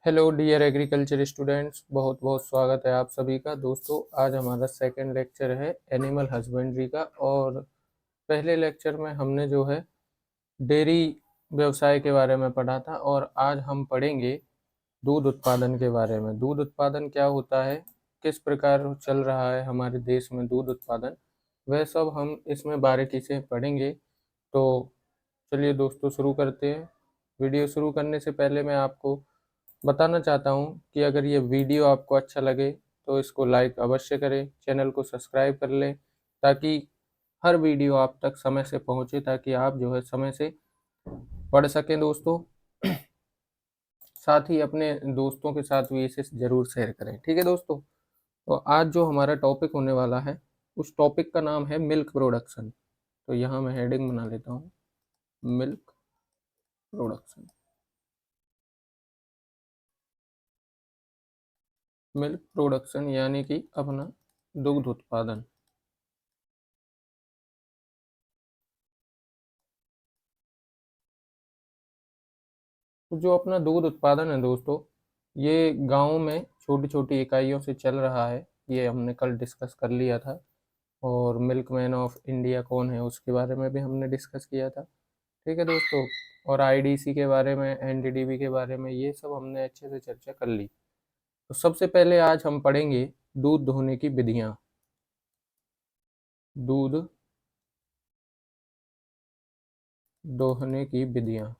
Hello dear agriculture students, बहुत बहुत स्वागत है आप सभी का। दोस्तों, आज हमारा सेकंड लेक्चर है एनिमल हस्बेंड्री का। और पहले लेक्चर में हमने जो है डेयरी व्यवसाय के बारे में पढ़ा था, और आज हम पढ़ेंगे दूध उत्पादन के बारे में। दूध उत्पादन क्या होता है, किस प्रकार चल रहा है हमारे देश में दूध उत्पादन, वह सब हम इसमें बारीकी से पढ़ेंगे। तो चलिए दोस्तों, शुरू करते हैं। वीडियो शुरू करने से पहले मैं आपको बताना चाहता हूँ कि अगर ये वीडियो आपको अच्छा लगे तो इसको लाइक अवश्य करें, चैनल को सब्सक्राइब कर लें, ताकि हर वीडियो आप तक समय से पहुँचे, ताकि आप जो है समय से पढ़ सकें दोस्तों। साथ ही अपने दोस्तों के साथ भी इसे ज़रूर शेयर करें, ठीक है दोस्तों। तो आज जो हमारा टॉपिक होने वाला है, उस टॉपिक का नाम है मिल्क प्रोडक्शन। तो यहाँ मैं हेडिंग बना लेता हूँ, मिल्क प्रोडक्शन। मिल्क प्रोडक्शन यानी कि अपना दुग्ध उत्पादन। तो जो अपना दूध उत्पादन है दोस्तों, ये गाँव में छोटी छोटी इकाइयों से चल रहा है। ये हमने कल डिस्कस कर लिया था। और मिल्कमैन ऑफ इंडिया कौन है उसके बारे में भी हमने डिस्कस किया था, ठीक है दोस्तों। और आईडीसी के बारे में, एनडीडीबी के बारे में, ये सब हमने अच्छे से चर्चा कर ली। तो सबसे पहले आज हम पढ़ेंगे दूध दोहने की विधियाँ। दूध दोहने की विधियाँ।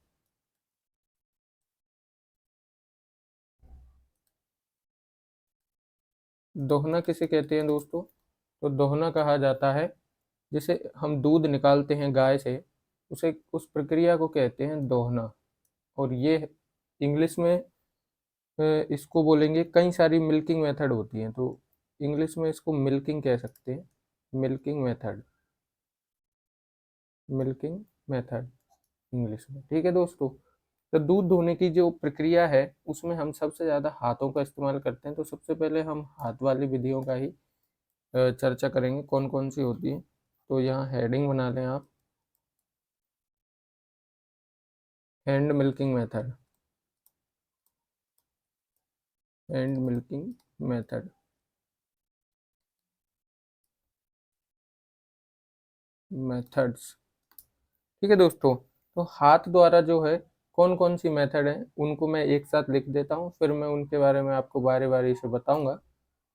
दोहना किसे कहते हैं दोस्तों? तो दोहना कहा जाता है जिसे हम दूध निकालते हैं गाय से, उसे, उस प्रक्रिया को कहते हैं दोहना। और ये इंग्लिश में इसको बोलेंगे, कई सारी मिल्किंग मेथड होती हैं, तो इंग्लिश में इसको मिल्किंग कह सकते हैं। Milking method, milking method English में, ठीक है दोस्तों। तो दूध धोने की जो प्रक्रिया है, उसमें हम सबसे ज़्यादा हाथों का इस्तेमाल करते हैं। तो सबसे पहले हम हाथ वाली विधियों का ही चर्चा करेंगे, कौन कौन सी होती है। तो यहाँ हेडिंग बना लें आप, hand milking method. Hand milking method, methods, ठीक है दोस्तों। तो हाथ द्वारा जो है कौन कौन सी मेथड है, उनको मैं एक साथ लिख देता हूँ, फिर मैं उनके बारे में आपको बारी बारी से बताऊंगा।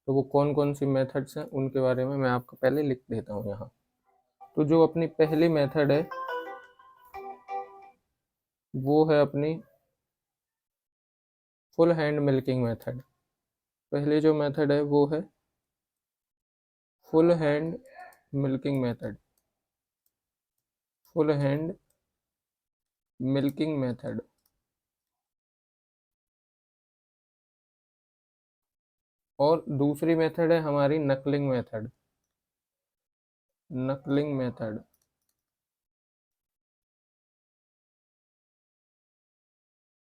तो वो कौन कौन सी मेथड्स हैं उनके बारे में मैं आपको पहले लिख देता हूँ यहाँ। तो जो अपनी पहली मेथड है, वो है अपनी फुल हैंड मिल्किंग मेथड। पहली जो मेथड है वो है full hand milking method. Full hand milking method. और दूसरी मेथड है हमारी नकलिंग मेथड। नकलिंग मेथड।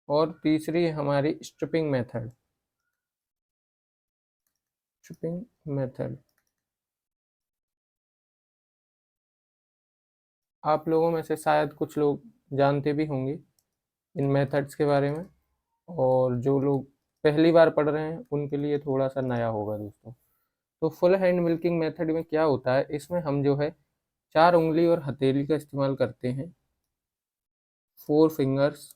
और तीसरी है हमारी स्ट्रिपिंग मेथड। Striping method. आप लोगों में से शायद कुछ लोग जानते भी होंगे इन मेथड्स के बारे में, और जो लोग पहली बार पढ़ रहे हैं उनके लिए थोड़ा सा नया होगा दोस्तों। तो फुल हैंड मिल्किंग मेथड में क्या होता है, इसमें हम जो है चार उंगली और हथेली का इस्तेमाल करते हैं। फोर फिंगर्स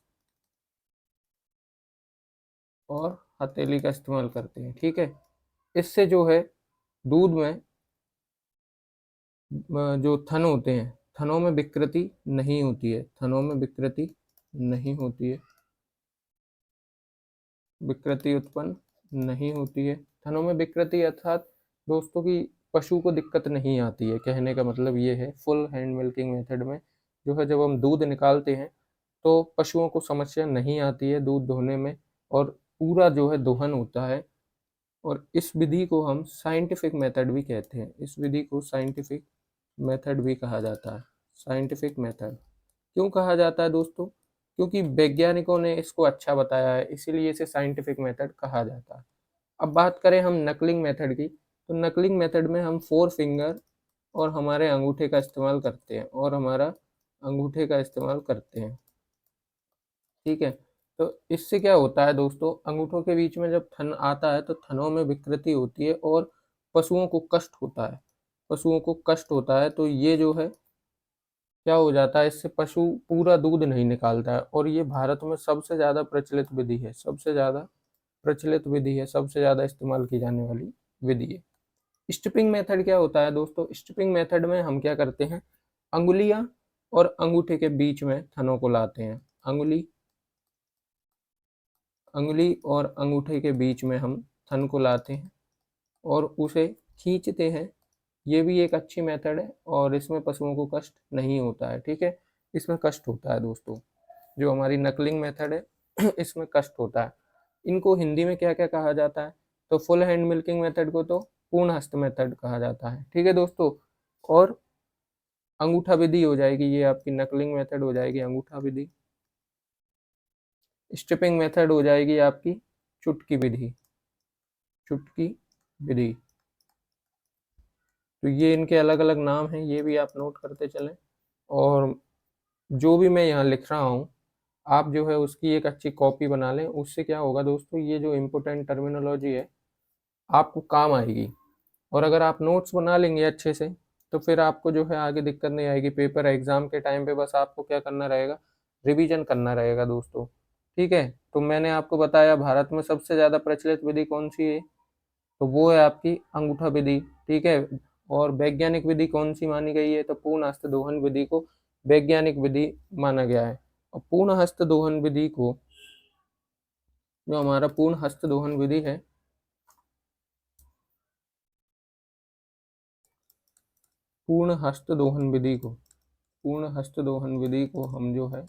और हथेली का इस्तेमाल करते हैं, ठीक है। इससे जो है दूध में जो थन होते हैं, थनों में विकृति नहीं होती है। थनों में विकृति नहीं होती है। विकृति उत्पन्न नहीं होती है। थनों में विकृति अर्थात दोस्तों की पशु को दिक्कत नहीं आती है, कहने का मतलब ये है। फुल हैंड मिल्किंग मेथड में जो है, जब हम दूध निकालते हैं तो पशुओं को समस्या नहीं आती है दूध धोने में, और पूरा जो है दोहन होता है। और इस विधि को हम साइंटिफिक मेथड भी कहते हैं। इस विधि को साइंटिफिक मेथड भी कहा जाता है। साइंटिफिक मेथड क्यों कहा जाता है दोस्तों? क्योंकि वैज्ञानिकों ने इसको अच्छा बताया है, इसीलिए इसे साइंटिफिक मेथड कहा जाता है। अब बात करें हम नकलिंग मेथड की, तो नकलिंग मेथड में हम फोर फिंगर और हमारे अंगूठे का इस्तेमाल करते हैं, और हमारा अंगूठे का इस्तेमाल करते हैं, ठीक है। तो इससे क्या होता है दोस्तों, अंगूठों के बीच में जब थन आता है तो थनों में विकृति होती है और पशुओं को कष्ट होता है। पशुओं को कष्ट होता है तो ये जो है क्या हो जाता है, इससे पशु पूरा दूध नहीं निकालता है। और ये भारत में सबसे ज़्यादा प्रचलित विधि है, सबसे ज़्यादा प्रचलित विधि है, सबसे ज़्यादा इस्तेमाल की जाने वाली विधि है। स्ट्रिपिंग मेथड क्या होता है दोस्तों, स्ट्रिपिंग मेथड में हम क्या करते हैं, अंगुलियां और अंगूठे के बीच में थनों को लाते हैं। अंगुली और अंगूठे के बीच में हम थन को लाते हैं और उसे खींचते हैं। ये भी एक अच्छी मेथड है और इसमें पशुओं को कष्ट नहीं होता है। ठीक है, इसमें कष्ट होता है दोस्तों, जो हमारी नकलिंग मेथड है इसमें कष्ट होता है। इनको हिंदी में क्या क्या कहा जाता है, तो फुल हैंड मिल्किंग मेथड को तो पूर्ण हस्त मेथड कहा जाता है। ठीक है दोस्तों, और अंगूठा विधि हो जाएगी, ये आपकी नकलिंग मेथड हो जाएगी अंगूठा विधि। स्ट्रिपिंग मेथड हो जाएगी आपकी चुटकी विधि, चुटकी विधि। तो ये इनके अलग अलग नाम हैं, ये भी आप नोट करते चलें। और जो भी मैं यहाँ लिख रहा हूँ आप जो है उसकी एक अच्छी कॉपी बना लें। उससे क्या होगा दोस्तों, ये जो इम्पोर्टेंट टर्मिनोलॉजी है आपको काम आएगी। और अगर आप नोट्स बना लेंगे अच्छे से तो फिर आपको जो है आगे दिक्कत नहीं आएगी। पेपर एग्जाम के टाइम पे बस आपको क्या करना रहेगा, रिवीजन करना रहेगा दोस्तों। ठीक है, तो मैंने आपको बताया भारत में सबसे ज़्यादा प्रचलित विधि कौन सी है, तो वो है आपकी अंगूठा विधि। ठीक है, और वैज्ञानिक विधि कौन सी मानी गई है, तो पूर्ण हस्त दोहन विधि को वैज्ञानिक विधि माना गया है। और पूर्ण हस्त दोहन विधि को, जो हमारा पूर्ण हस्त दोहन विधि है, पूर्ण हस्त दोहन विधि को, पूर्ण हस्त दोहन विधि को हम जो है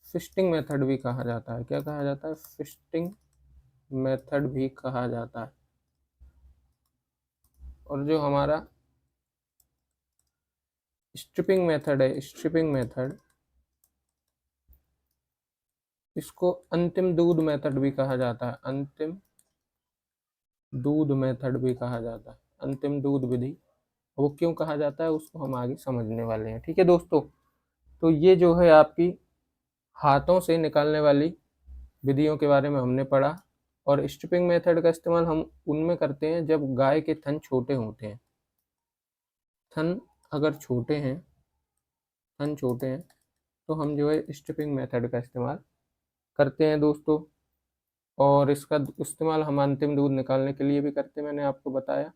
फिस्टिंग मेथड भी कहा जाता है। क्या कहा जाता है, फिस्टिंग मेथड भी कहा जाता है। और जो हमारा स्ट्रिपिंग मेथड है, स्ट्रिपिंग मेथड, इसको अंतिम दूध मेथड भी कहा जाता है, अंतिम दूध मेथड भी कहा जाता है, अंतिम दूध विधि। वो क्यों कहा जाता है उसको हम आगे समझने वाले हैं। ठीक है दोस्तों, तो ये जो है आपकी हाथों से निकालने वाली विधियों के बारे में हमने पढ़ा। और स्ट्रिपिंग मेथड का इस्तेमाल हम उनमें करते हैं जब गाय के थन छोटे होते हैं। थन अगर छोटे हैं, थन छोटे हैं तो हम जो है स्ट्रिपिंग मेथड का इस्तेमाल करते हैं दोस्तों। और इसका इस्तेमाल हम अंतिम दूध निकालने के लिए भी करते हैं, मैंने आपको बताया।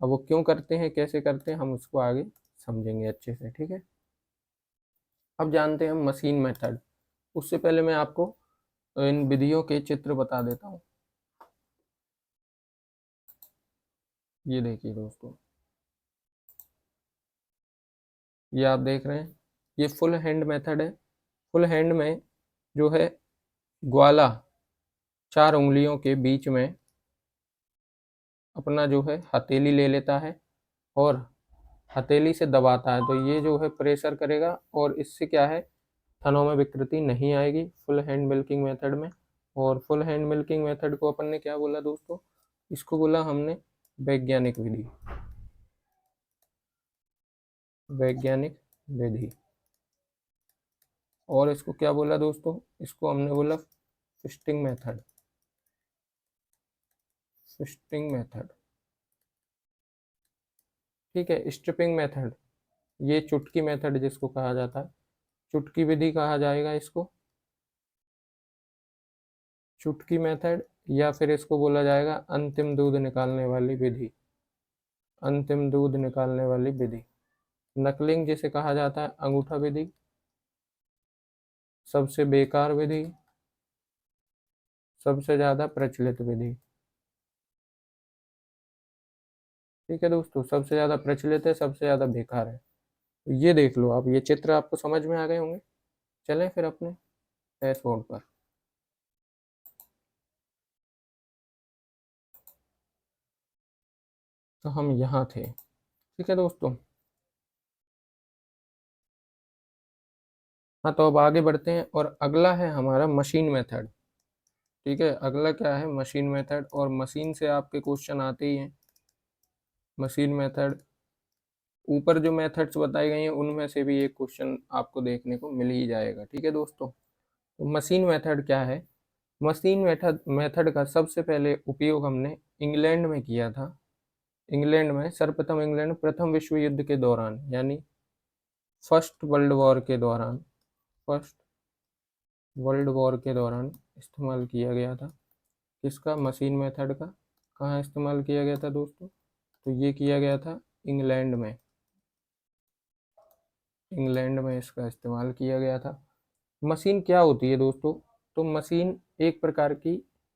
अब वो क्यों करते हैं, कैसे करते हैं, हम उसको आगे समझेंगे अच्छे से। ठीक है, अब जानते हैं हम मशीन मेथड। उससे पहले मैं आपको इन विधियों के चित्र बता देता हूँ। ये देखिए दोस्तों, ये आप देख रहे हैं, ये फुल हैंड मेथड है। फुल हैंड में जो है ग्वाला 4 उंगलियों के बीच में अपना जो है हथेली ले लेता है और हथेली से दबाता है, तो ये जो है प्रेशर करेगा और इससे क्या है, थनों में विकृति नहीं आएगी फुल हैंड मिल्किंग मेथड में। और फुल हैंड मिल्किंग मेथड को अपन ने क्या बोला दोस्तों, इसको बोला हमने वैज्ञानिक विधि, वैज्ञानिक विधि। और इसको क्या बोला दोस्तों, इसको हमने बोला फिस्टिंग मेथड, फिस्टिंग मेथड। ठीक है, स्ट्रिपिंग मेथड, ये चुटकी मेथड जिसको कहा जाता है, चुटकी विधि कहा जाएगा इसको, चुटकी मेथड। या फिर इसको बोला जाएगा अंतिम दूध निकालने वाली विधि, अंतिम दूध निकालने वाली विधि। नकलिंग जिसे कहा जाता है अंगूठा विधि, सबसे बेकार विधि, सबसे ज़्यादा प्रचलित विधि। ठीक है दोस्तों, सबसे ज़्यादा प्रचलित है, सबसे ज़्यादा बेकार है। तो ये देख लो आप, ये चित्र आपको समझ में आ गए होंगे। चलें फिर अपने डैशबोर्ड पर। तो हम यहाँ थे। ठीक है दोस्तों, हाँ तो अब आगे बढ़ते हैं और अगला है हमारा मशीन मेथड। ठीक है, अगला क्या है, मशीन मेथड। और मशीन से आपके क्वेश्चन आते ही हैं। मशीन मेथड, ऊपर जो मेथड्स बताई गई हैं उनमें से भी एक क्वेश्चन आपको देखने को मिल ही जाएगा। ठीक है दोस्तों, तो मशीन मेथड क्या है? मशीन मेथड मेथड का सबसे पहले उपयोग हमने इंग्लैंड में किया था। इंग्लैंड में सर्वप्रथम, इंग्लैंड प्रथम विश्व युद्ध के दौरान, यानी फर्स्ट वर्ल्ड वॉर के दौरान, फर्स्ट वर्ल्ड वॉर के दौरान इस्तेमाल किया गया था। किसका? मशीन मेथड का। कहाँ इस्तेमाल किया गया था दोस्तों? तो ये किया गया था इंग्लैंड में। इंग्लैंड में इसका इस्तेमाल किया गया था। मशीन क्या होती है दोस्तों? तो मशीन एक प्रकार की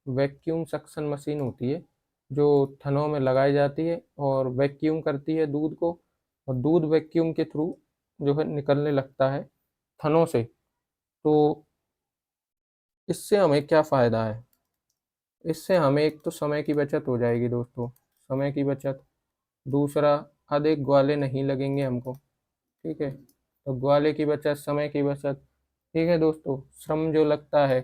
वैक्यूम सक्शन मशीन होती है, जो थनों में लगाई जाती है और वैक्यूम करती है दूध को, और दूध वैक्यूम के थ्रू जो है निकलने लगता है थनों से। तो इससे हमें क्या फ़ायदा है? इससे हमें एक तो समय की बचत हो जाएगी दोस्तों, समय की बचत। दूसरा, अधिक ग्वाले नहीं लगेंगे हमको। ठीक है, तो ग्वाले की बचत, समय की बचत। ठीक है दोस्तों, श्रम जो लगता है,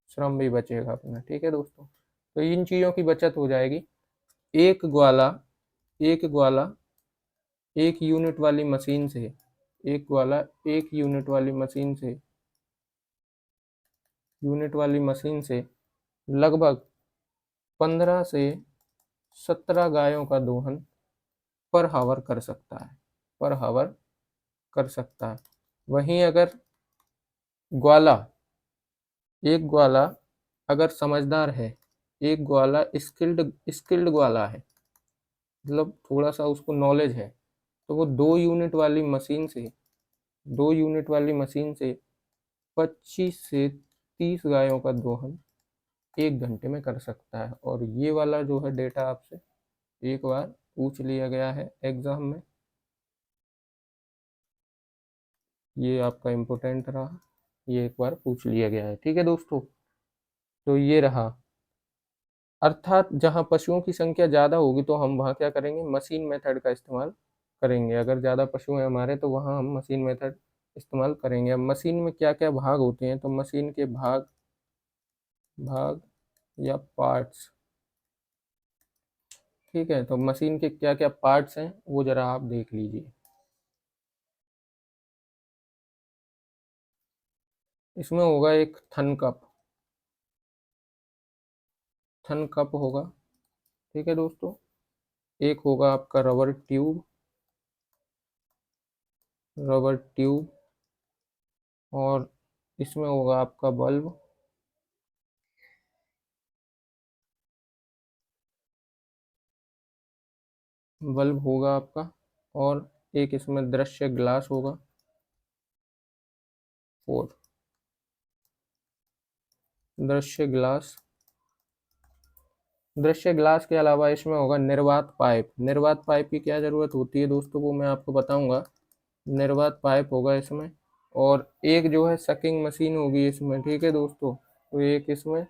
श्रम भी बचेगा अपना। ठीक है दोस्तों, तो इन चीज़ों की बचत हो जाएगी। एक ग्वाला, एक ग्वाला एक यूनिट वाली मशीन से, एक ग्वाला एक यूनिट वाली मशीन से लगभग 15 से 17 गायों का दोहन पर हावर कर सकता है, पर हावर कर सकता है। वहीं अगर ग्वाला, एक ग्वाला अगर समझदार है, एक ग्वाला स्किल्ड स्किल्ड ग्वाला है, मतलब थोड़ा सा उसको नॉलेज है, तो वो 2 यूनिट वाली मशीन से 25 से 30 गायों का दोहन 1 घंटे में कर सकता है। और ये वाला जो है डेटा आपसे एक बार पूछ लिया गया है एग्जाम में, ये आपका इम्पोर्टेंट रहा, ये एक बार पूछ लिया गया है। ठीक है दोस्तों, तो ये रहा। अर्थात जहाँ पशुओं की संख्या ज़्यादा होगी तो हम वहाँ क्या करेंगे? मशीन मेथड का इस्तेमाल करेंगे। अगर ज़्यादा पशु हैं हमारे तो वहाँ हम मशीन मेथड इस्तेमाल करेंगे। अब मशीन में क्या क्या भाग होते हैं? तो मशीन के भाग, भाग या पार्ट्स। ठीक है, तो मशीन के क्या क्या पार्ट्स हैं वो ज़रा आप देख लीजिए। इसमें होगा एक थन कप, थन कप होगा। ठीक है दोस्तों, एक होगा आपका रबर ट्यूब, रबर ट्यूब, और इसमें होगा आपका बल्ब, बल्ब होगा आपका, और एक इसमें दृश्य ग्लास होगा, 4 दृश्य ग्लास। दृश्य ग्लास के अलावा इसमें होगा निर्वात पाइप। निर्वात पाइप की क्या ज़रूरत होती है दोस्तों, वो मैं आपको बताऊंगा। निर्वात पाइप होगा इसमें, और एक जो है सकिंग मशीन होगी इसमें। ठीक है दोस्तों, तो एक इसमें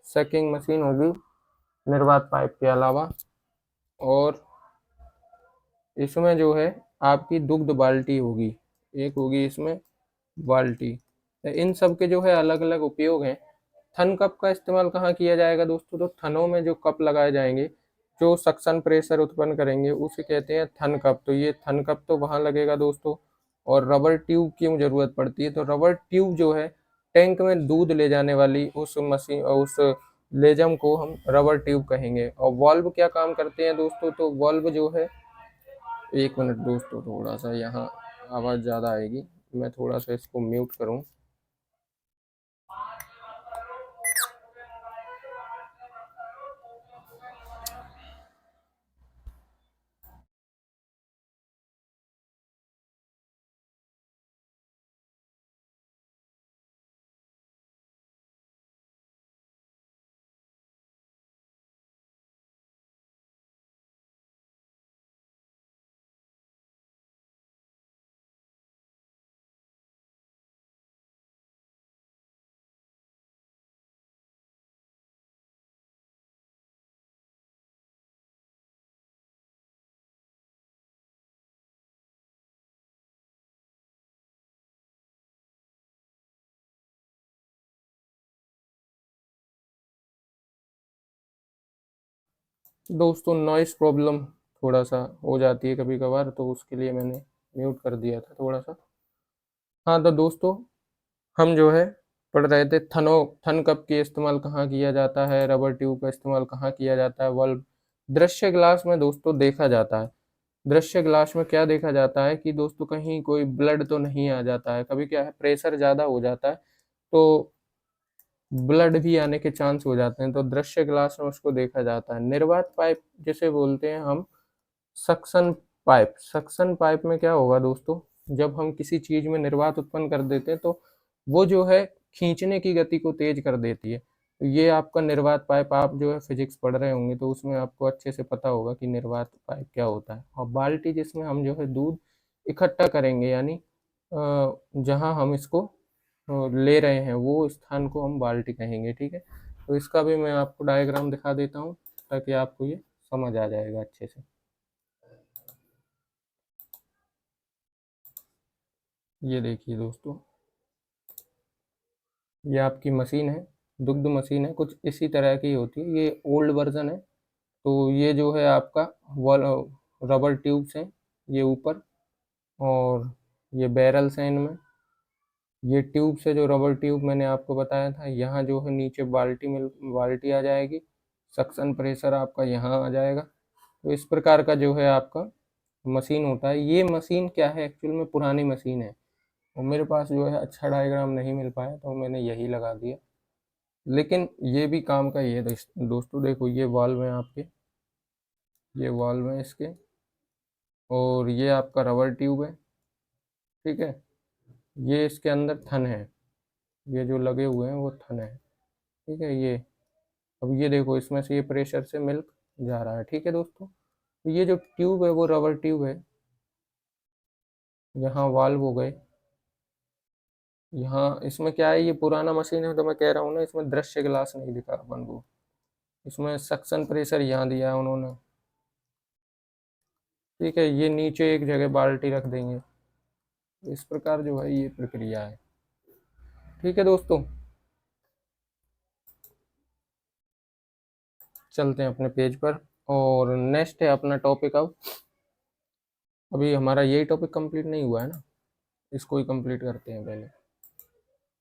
सकिंग मशीन होगी निर्वात पाइप के अलावा, और इसमें जो है आपकी दुग्ध बाल्टी होगी, एक होगी इसमें बाल्टी। तो इन सब के जो है अलग अलग उपयोग हैं। थन कप का इस्तेमाल कहाँ किया जाएगा दोस्तों? तो थनों में जो कप लगाए जाएंगे जो सक्शन प्रेशर उत्पन्न करेंगे उसे कहते हैं थन कप। तो ये थन कप तो वहाँ लगेगा दोस्तों। और रबर ट्यूब क्यों जरूरत पड़ती है? तो रबर ट्यूब जो है टैंक में दूध ले जाने वाली उस मशीन, उस लेजम को हम रबर ट्यूब कहेंगे। और वॉल्व क्या काम करते हैं दोस्तों? तो वॉल्व जो है, एक मिनट दोस्तों, थोड़ा सा यहाँ आवाज़ ज़्यादा आएगी, मैं थोड़ा सा इसको म्यूट करूँ। दोस्तों नॉइस प्रॉब्लम थोड़ा सा हो जाती है कभी कभार, तो उसके लिए मैंने म्यूट कर दिया था थोड़ा सा। हाँ तो दोस्तों, हम जो है पढ़ रहे थे थन कप के इस्तेमाल कहाँ किया जाता है, रबर ट्यूब का इस्तेमाल कहाँ किया जाता है, वल्व दृश्य ग्लास में दोस्तों देखा जाता है। दृश्य ग्लास में क्या देखा जाता है कि दोस्तों कहीं कोई ब्लड तो नहीं आ जाता है, कभी क्या है प्रेशर ज़्यादा हो जाता है तो ब्लड भी आने के चांस हो जाते हैं, तो दृश्य ग्लास में उसको देखा जाता है। निर्वात पाइप जिसे बोलते हैं हम सक्शन पाइप। सक्शन पाइप में क्या होगा दोस्तों, जब हम किसी चीज में निर्वात उत्पन्न कर देते हैं तो वो जो है खींचने की गति को तेज कर देती है। तो ये आपका निर्वात पाइप, आप जो है फिजिक्स पढ़ रहे होंगे तो उसमें आपको अच्छे से पता होगा कि निर्वात पाइप क्या होता है। और बाल्टी जिसमें हम जो है दूध इकट्ठा करेंगे, यानी जहाँ हम इसको ले रहे हैं वो स्थान को हम बाल्टी कहेंगे, ठीक है। तो इसका भी मैं आपको डायग्राम दिखा देता हूँ ताकि आपको ये समझ आ जाएगा अच्छे से। ये देखिए दोस्तों, ये आपकी मशीन है, दुग्ध मशीन है, कुछ इसी तरह की होती है। ये ओल्ड वर्जन है। तो ये जो है आपका वॉल रबर ट्यूब्स हैं ये ऊपर, और ये बैरल्स हैं इनमें। ये ट्यूब से जो रबर ट्यूब मैंने आपको बताया था, यहाँ जो है नीचे बाल्टी आ जाएगी, सक्शन प्रेशर आपका यहाँ आ जाएगा। तो इस प्रकार का जो है आपका मशीन होता है। ये मशीन क्या है, एक्चुअल में पुरानी मशीन है और मेरे पास जो है अच्छा डायग्राम नहीं मिल पाया तो मैंने यही लगा दिया, लेकिन ये भी काम का ही है। दोस्तों देखो, ये वाल्व है आपके, ये वाल्व है इसके, और ये आपका रबर ट्यूब है, ठीक है। ये इसके अंदर थन है, ये जो लगे हुए हैं वो थन है, ठीक है। ये अब ये देखो, इसमें से ये प्रेशर से मिल्क जा रहा है, ठीक है दोस्तों। तो ये जो ट्यूब है वो रबर ट्यूब है। यहाँ वाल्व हो गए, यहाँ इसमें क्या है, ये पुराना मशीन है तो मैं कह रहा हूँ ना, इसमें दृश्य ग्लास नहीं दिखा अपन को, इसमें सक्शन प्रेशर यहाँ दिया है उन्होंने, ठीक है। ये नीचे एक जगह बाल्टी रख देंगे। इस प्रकार जो है ये प्रक्रिया है, ठीक है दोस्तों। चलते हैं अपने पेज पर, और नेक्स्ट है अपना टॉपिक। अब अभी हमारा यही टॉपिक कंप्लीट नहीं हुआ है ना, इसको ही कंप्लीट करते हैं पहले।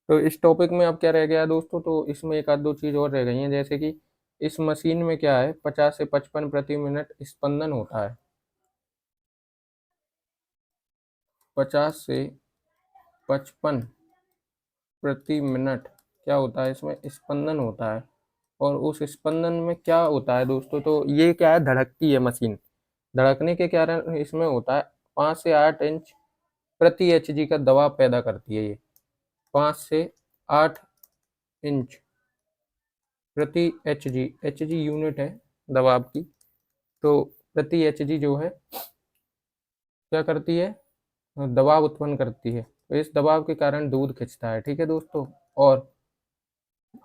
तो इस टॉपिक में अब क्या रह गया दोस्तों, तो इसमें एक आध दो चीज़ और रह गई हैं, जैसे कि इस मशीन में क्या है 50 से 55 प्रति मिनट स्पंदन होता है। 50 से 55 प्रति मिनट क्या होता है, इसमें स्पंदन होता है। और उस स्पंदन में क्या होता है दोस्तों, तो ये क्या है, धड़कती है मशीन। धड़कने के कारण इसमें होता है 5 से 8 इंच प्रति एचजी का दबाव पैदा करती है ये। 5 से 8 इंच प्रति एचजी, एचजी यूनिट है दबाव की। तो प्रति एचजी जो है क्या करती है, दबाव उत्पन्न करती है। तो इस दबाव के कारण दूध खिंचता है, ठीक है दोस्तों। और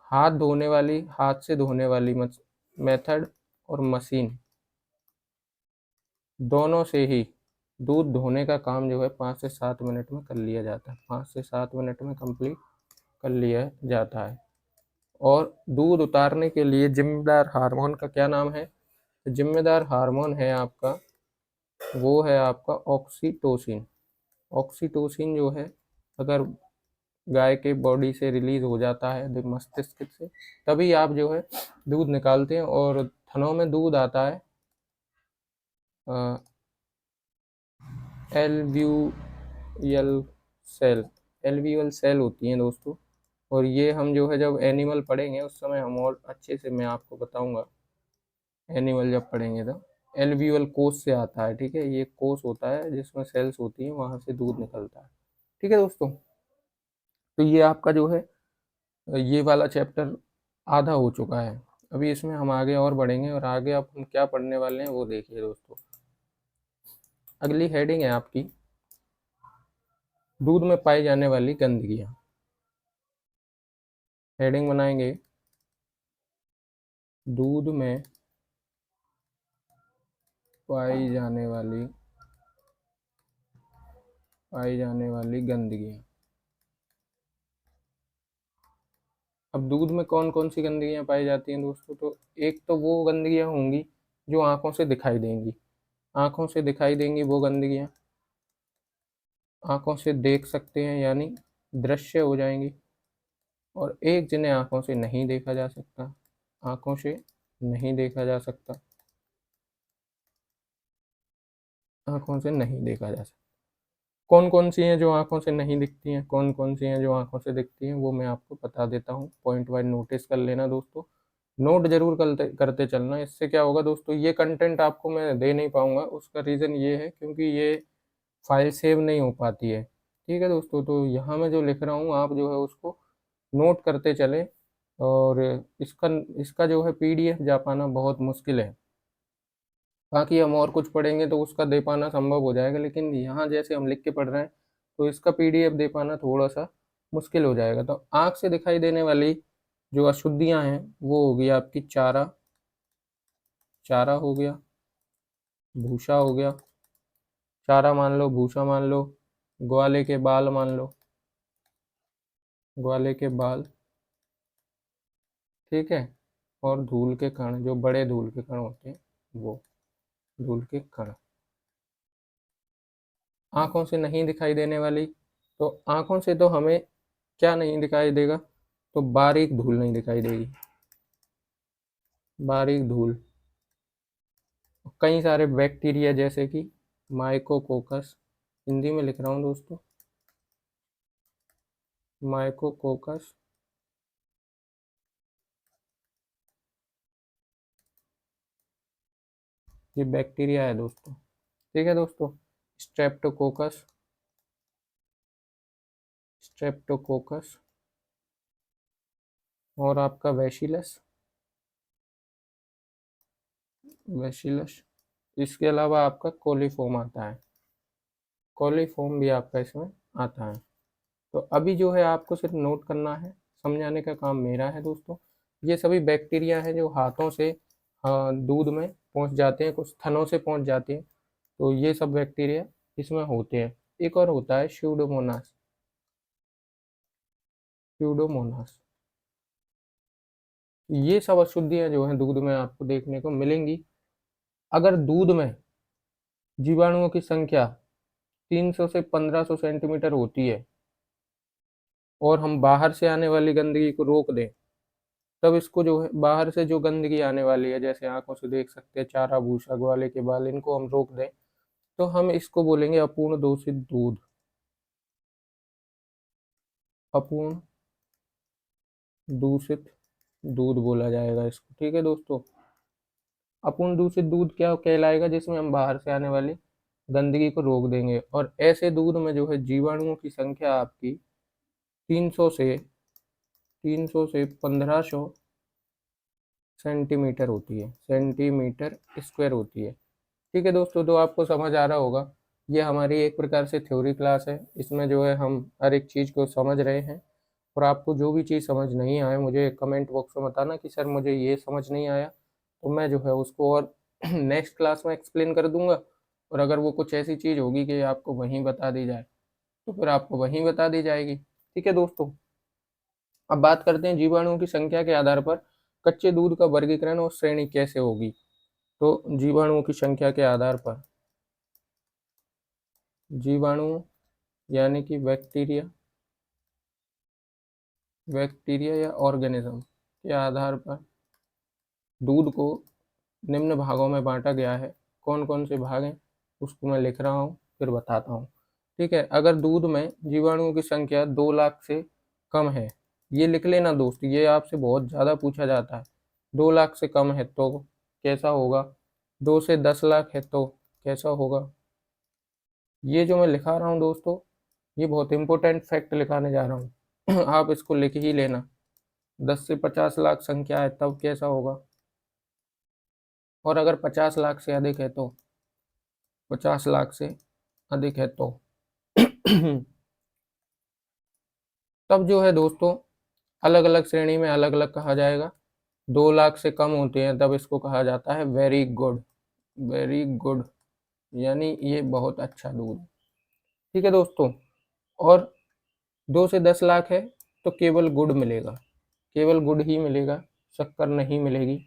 हाथ से धोने वाली मेथड और मशीन दोनों से ही दूध धोने का काम जो है 5 से 7 मिनट में कर लिया जाता है। 5 से 7 मिनट में कंप्लीट कर लिया जाता है। और दूध उतारने के लिए जिम्मेदार हार्मोन का क्या नाम है, तो जिम्मेदार हार्मोन है आपका, वो है आपका ऑक्सीटोसिन। ऑक्सीटोसिन जो है, अगर गाय के बॉडी से रिलीज हो जाता है मस्तिष्क से, तभी आप जो है दूध निकालते हैं। और थनों में दूध आता है एलव्यूयल सेल, एलव्यूअल सेल होती हैं दोस्तों। और ये हम जो है जब एनिमल पढ़ेंगे उस समय हम और अच्छे से मैं आपको बताऊंगा, एनिमल जब पढ़ेंगे तो। एलव्यूअल कोष से आता है, ठीक है। ये कोष होता है जिसमें सेल्स होती हैं, वहां से दूध निकलता है, ठीक है दोस्तों। तो ये आपका जो है ये वाला चैप्टर आधा हो चुका है। अभी इसमें हम आगे और बढ़ेंगे, और आगे अब हम क्या पढ़ने वाले हैं वो देखिए दोस्तों। अगली हेडिंग है आपकी दूध में पाई जाने वाली गंदगियाँ। हेडिंग बनाएंगे दूध में पाई जाने वाली गंदगियाँ। अब दूध में कौन कौन सी गंदगियाँ पाई जाती हैं दोस्तों, तो एक तो वो गंदगियाँ होंगी जो आंखों से दिखाई देंगी। आंखों से दिखाई देंगी वो गंदगियाँ, आंखों से देख सकते हैं यानी दृश्य हो जाएंगी। और एक जिन्हें आंखों से नहीं देखा जा सकता, आंखों से नहीं देखा जा सकता, आंखों से नहीं देखा जा सकता। कौन कौन सी हैं जो आंखों से नहीं दिखती हैं, कौन कौन सी हैं जो आंखों से दिखती हैं, वो मैं आपको बता देता हूँ। पॉइंट वाइज नोटिस कर लेना दोस्तों, नोट जरूर करते करते चलना। इससे क्या होगा दोस्तों, ये कंटेंट आपको मैं दे नहीं पाऊंगा, उसका रीज़न ये है क्योंकि ये फाइल सेव नहीं हो पाती है। ठीक है दोस्तों, तो यहाँ मैं जो लिख रहा हूँ आप जो है उसको नोट करते चलें। और इसका इसका जो है पीडीएफ जा पाना बहुत मुश्किल है। बाकी हम और कुछ पढ़ेंगे तो उसका दे पाना संभव हो जाएगा, लेकिन यहाँ जैसे हम लिख के पढ़ रहे हैं तो इसका पीडीएफ दे पाना थोड़ा सा मुश्किल हो जाएगा। तो आँख से दिखाई देने वाली जो अशुद्धियाँ हैं वो होगी आपकी चारा, चारा हो गया, भूसा हो गया, चारा मान लो, भूसा मान लो, ग्वाले के बाल मान लो, ग्वाले के बाल, ठीक है, और धूल के कण, जो बड़े धूल के कण होते हैं वो, धूल के कण। आंखों से नहीं दिखाई देने वाली, तो आंखों से तो हमें क्या नहीं दिखाई देगा, तो बारीक धूल नहीं दिखाई देगी, बारीक धूल। कई सारे बैक्टीरिया जैसे कि माइकोकोकस, हिंदी में लिख रहा हूँ दोस्तों, माइकोकोकस, ये बैक्टीरिया है दोस्तों। ठीक है दोस्तों, स्ट्रेप्टोकोकस, स्ट्रेप्टोकोकस, और आपका बैसिलस, बैसिलस। इसके अलावा आपका कोलीफॉर्म आता है, कोलीफॉर्म भी आपका इसमें आता है। तो अभी जो है आपको सिर्फ नोट करना है, समझाने का काम मेरा है दोस्तों। ये सभी बैक्टीरिया हैं जो हाथों से दूध में पहुंच जाते हैं, कुछ थनों से पहुंच जाते हैं, तो ये सब बैक्टीरिया इसमें होते हैं। एक और होता है स्यूडोमोनास, स्यूडोमोनास। ये सब अशुद्धियां जो हैं दूध में आपको देखने को मिलेंगी। अगर दूध में जीवाणुओं की संख्या 300 से 1500 सेंटीमीटर होती है और हम बाहर से आने वाली गंदगी को रोक दें, तब इसको जो है बाहर से जो गंदगी आने वाली है, जैसे आंखों से देख सकते हैं चारा, भूसा, ग्वाले के बाल, इनको हम रोक दें, तो हम इसको बोलेंगे अपूर्ण दूषित दूध, अपूर्ण दूषित दूध बोला जाएगा इसको। ठीक है दोस्तों, अपूर्ण दूषित दूध क्या कहलाएगा, जिसमें हम बाहर से आने वाली गंदगी को रोक देंगे। और ऐसे दूध में जो है जीवाणुओं की संख्या आपकी 300 से 1500 सेंटीमीटर होती है, सेंटीमीटर स्क्वायर होती है। ठीक है दोस्तों, तो आपको समझ आ रहा होगा, ये हमारी एक प्रकार से थ्योरी क्लास है। इसमें जो है हम हर एक चीज़ को समझ रहे हैं। और आपको जो भी चीज़ समझ नहीं आए मुझे कमेंट बॉक्स में बताना कि सर मुझे ये समझ नहीं आया, तो मैं जो है उसको और नेक्स्ट क्लास में एक्सप्लेन कर दूंगा। और अगर वो कुछ ऐसी चीज़ होगी कि आपको वहीं बता दी जाए, तो फिर आपको वहीं बता दी जाएगी। ठीक है दोस्तों, अब बात करते हैं जीवाणुओं की संख्या के आधार पर कच्चे दूध का वर्गीकरण और श्रेणी कैसे होगी। तो जीवाणुओं की संख्या के आधार पर, जीवाणु यानी कि बैक्टीरिया, बैक्टीरिया या ऑर्गेनिज्म के आधार पर दूध को निम्न भागों में बांटा गया है। कौन कौन से भाग हैं उसको मैं लिख रहा हूँ, फिर बताता हूँ। ठीक है, अगर दूध में जीवाणुओं की संख्या 2 लाख से कम है, ये लिख लेना दोस्त, ये आपसे बहुत ज़्यादा पूछा जाता है। 2 लाख से कम है तो कैसा होगा, 2 से 10 लाख है तो कैसा होगा। ये जो मैं लिखा रहा हूँ दोस्तों, ये बहुत इंपॉर्टेंट फैक्ट लिखाने जा रहा हूँ आप इसको लिख ही लेना। 10 से 50 लाख संख्या है तब कैसा होगा, और अगर 50 लाख से अधिक है तो, 50 लाख से अधिक है तो तब जो है दोस्तों अलग अलग श्रेणी में अलग अलग कहा जाएगा। 2 लाख से कम होते हैं तब इसको कहा जाता है वेरी गुड, वेरी गुड, यानी ये बहुत अच्छा दूध। ठीक है दोस्तों, और 2 से 10 लाख है तो केवल गुड़ मिलेगा, केवल गुड़ ही मिलेगा, शक्कर नहीं मिलेगी।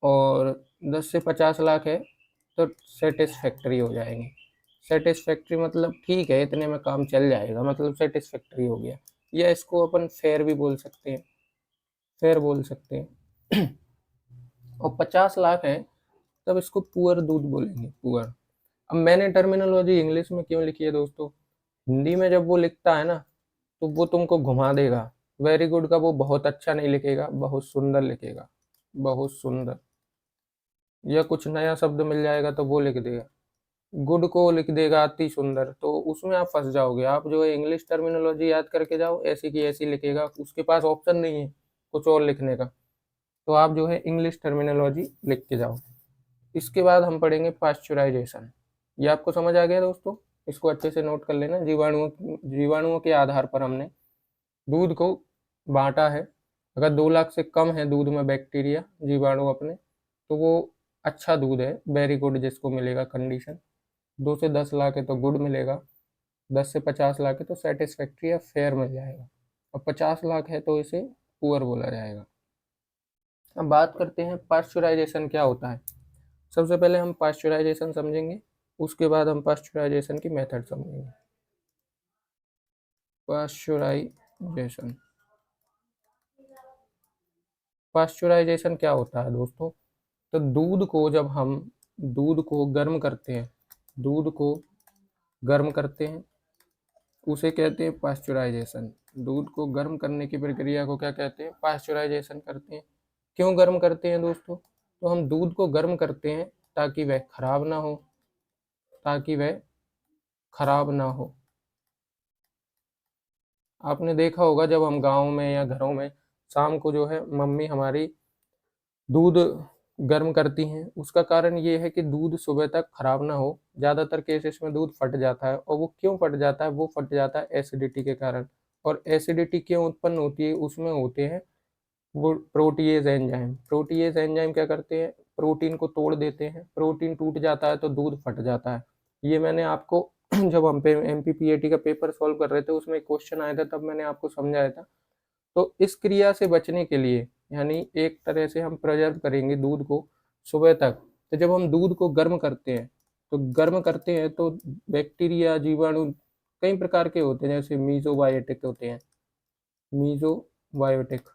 और 10 से 50 लाख है तो सेटिस्फैक्ट्री हो जाएंगे। सेटिस्फैक्ट्री मतलब ठीक है इतने में काम चल जाएगा, मतलब सेटिस्फैक्ट्री हो गया। या इसको अपन फेयर भी बोल सकते हैं, फेयर बोल सकते हैं। और 50 लाख है तब इसको पुअर दूध बोलेंगे, पुअर। अब मैंने टर्मिनोलॉजी इंग्लिश में क्यों लिखी है दोस्तों, हिंदी में जब वो लिखता है ना तो वो तुमको घुमा देगा। वेरी गुड का वो बहुत अच्छा नहीं लिखेगा, बहुत सुंदर लिखेगा, बहुत सुंदर। या कुछ नया शब्द मिल जाएगा तो वो लिख देगा, गुड को लिख देगा अति सुंदर, तो उसमें आप फंस जाओगे। आप जो है इंग्लिश टर्मिनोलॉजी याद करके जाओ, ऐसी की ऐसी लिखेगा, उसके पास ऑप्शन नहीं है कुछ और लिखने का, तो आप जो है इंग्लिश टर्मिनोलॉजी लिख के जाओ। इसके बाद हम पढ़ेंगे पाश्चराइजेशन। ये आपको समझ आ गया दोस्तों, इसको अच्छे से नोट कर लेना। जीवाणुओं के आधार पर हमने दूध को बांटा है। अगर 2 लाख से कम है दूध में बैक्टीरिया जीवाणु अपने, तो वो अच्छा दूध है, वेरी गुड जिसको मिलेगा कंडीशन। 2 से 10 लाख है तो गुड मिलेगा, 10 से 50 लाख है तो सेटिस्फैक्ट्री या फेयर मिल जाएगा, और 50 लाख है तो इसे पुअर बोला जाएगा। अब बात करते हैं पाश्चराइजेशन क्या होता है। सबसे पहले हम पाश्चराइजेशन समझेंगे, उसके बाद हम पाश्चराइजेशन की मेथड समझेंगे। पाश्चराइजेशन, पाश्चराइजेशन क्या होता है दोस्तों, तो दूध को जब हम दूध को गर्म करते हैं, दूध को गर्म करते हैं उसे कहते हैं पाश्चराइजेशन। दूध को गर्म करने की प्रक्रिया को क्या कहते हैं, पाश्चराइजेशन करते हैं। क्यों गर्म करते हैं दोस्तों, तो हम दूध को गर्म करते हैं ताकि वह खराब ना हो, ताकि वह खराब ना हो। आपने देखा होगा जब हम गाँव में या घरों में शाम को जो है मम्मी हमारी दूध गर्म करती हैं, उसका कारण ये है कि दूध सुबह तक खराब ना हो। ज़्यादातर केसेस में दूध फट जाता है, और वो क्यों फट जाता है, वो फट जाता है एसिडिटी के कारण। और एसिडिटी क्यों उत्पन्न होती है, उसमें होते हैं वो प्रोटीएज एंजाइम। प्रोटीएज एंजाइम क्या करते हैं, प्रोटीन को तोड़ देते हैं, प्रोटीन टूट जाता है तो दूध फट जाता है। ये मैंने आपको जब हम MPPAT का पेपर सॉल्व कर रहे थे उसमें एक क्वेश्चन आया था, तब मैंने आपको समझाया था। तो इस क्रिया से बचने के लिए, यानी एक तरह से हम प्रिजर्व करेंगे दूध को सुबह तक, तो जब हम दूध को गर्म करते हैं, तो गर्म करते हैं तो बैक्टीरिया जीवाणु कई प्रकार के होते हैं, जैसे मीजोबायोटिक होते हैं, मीजोबायोटिक,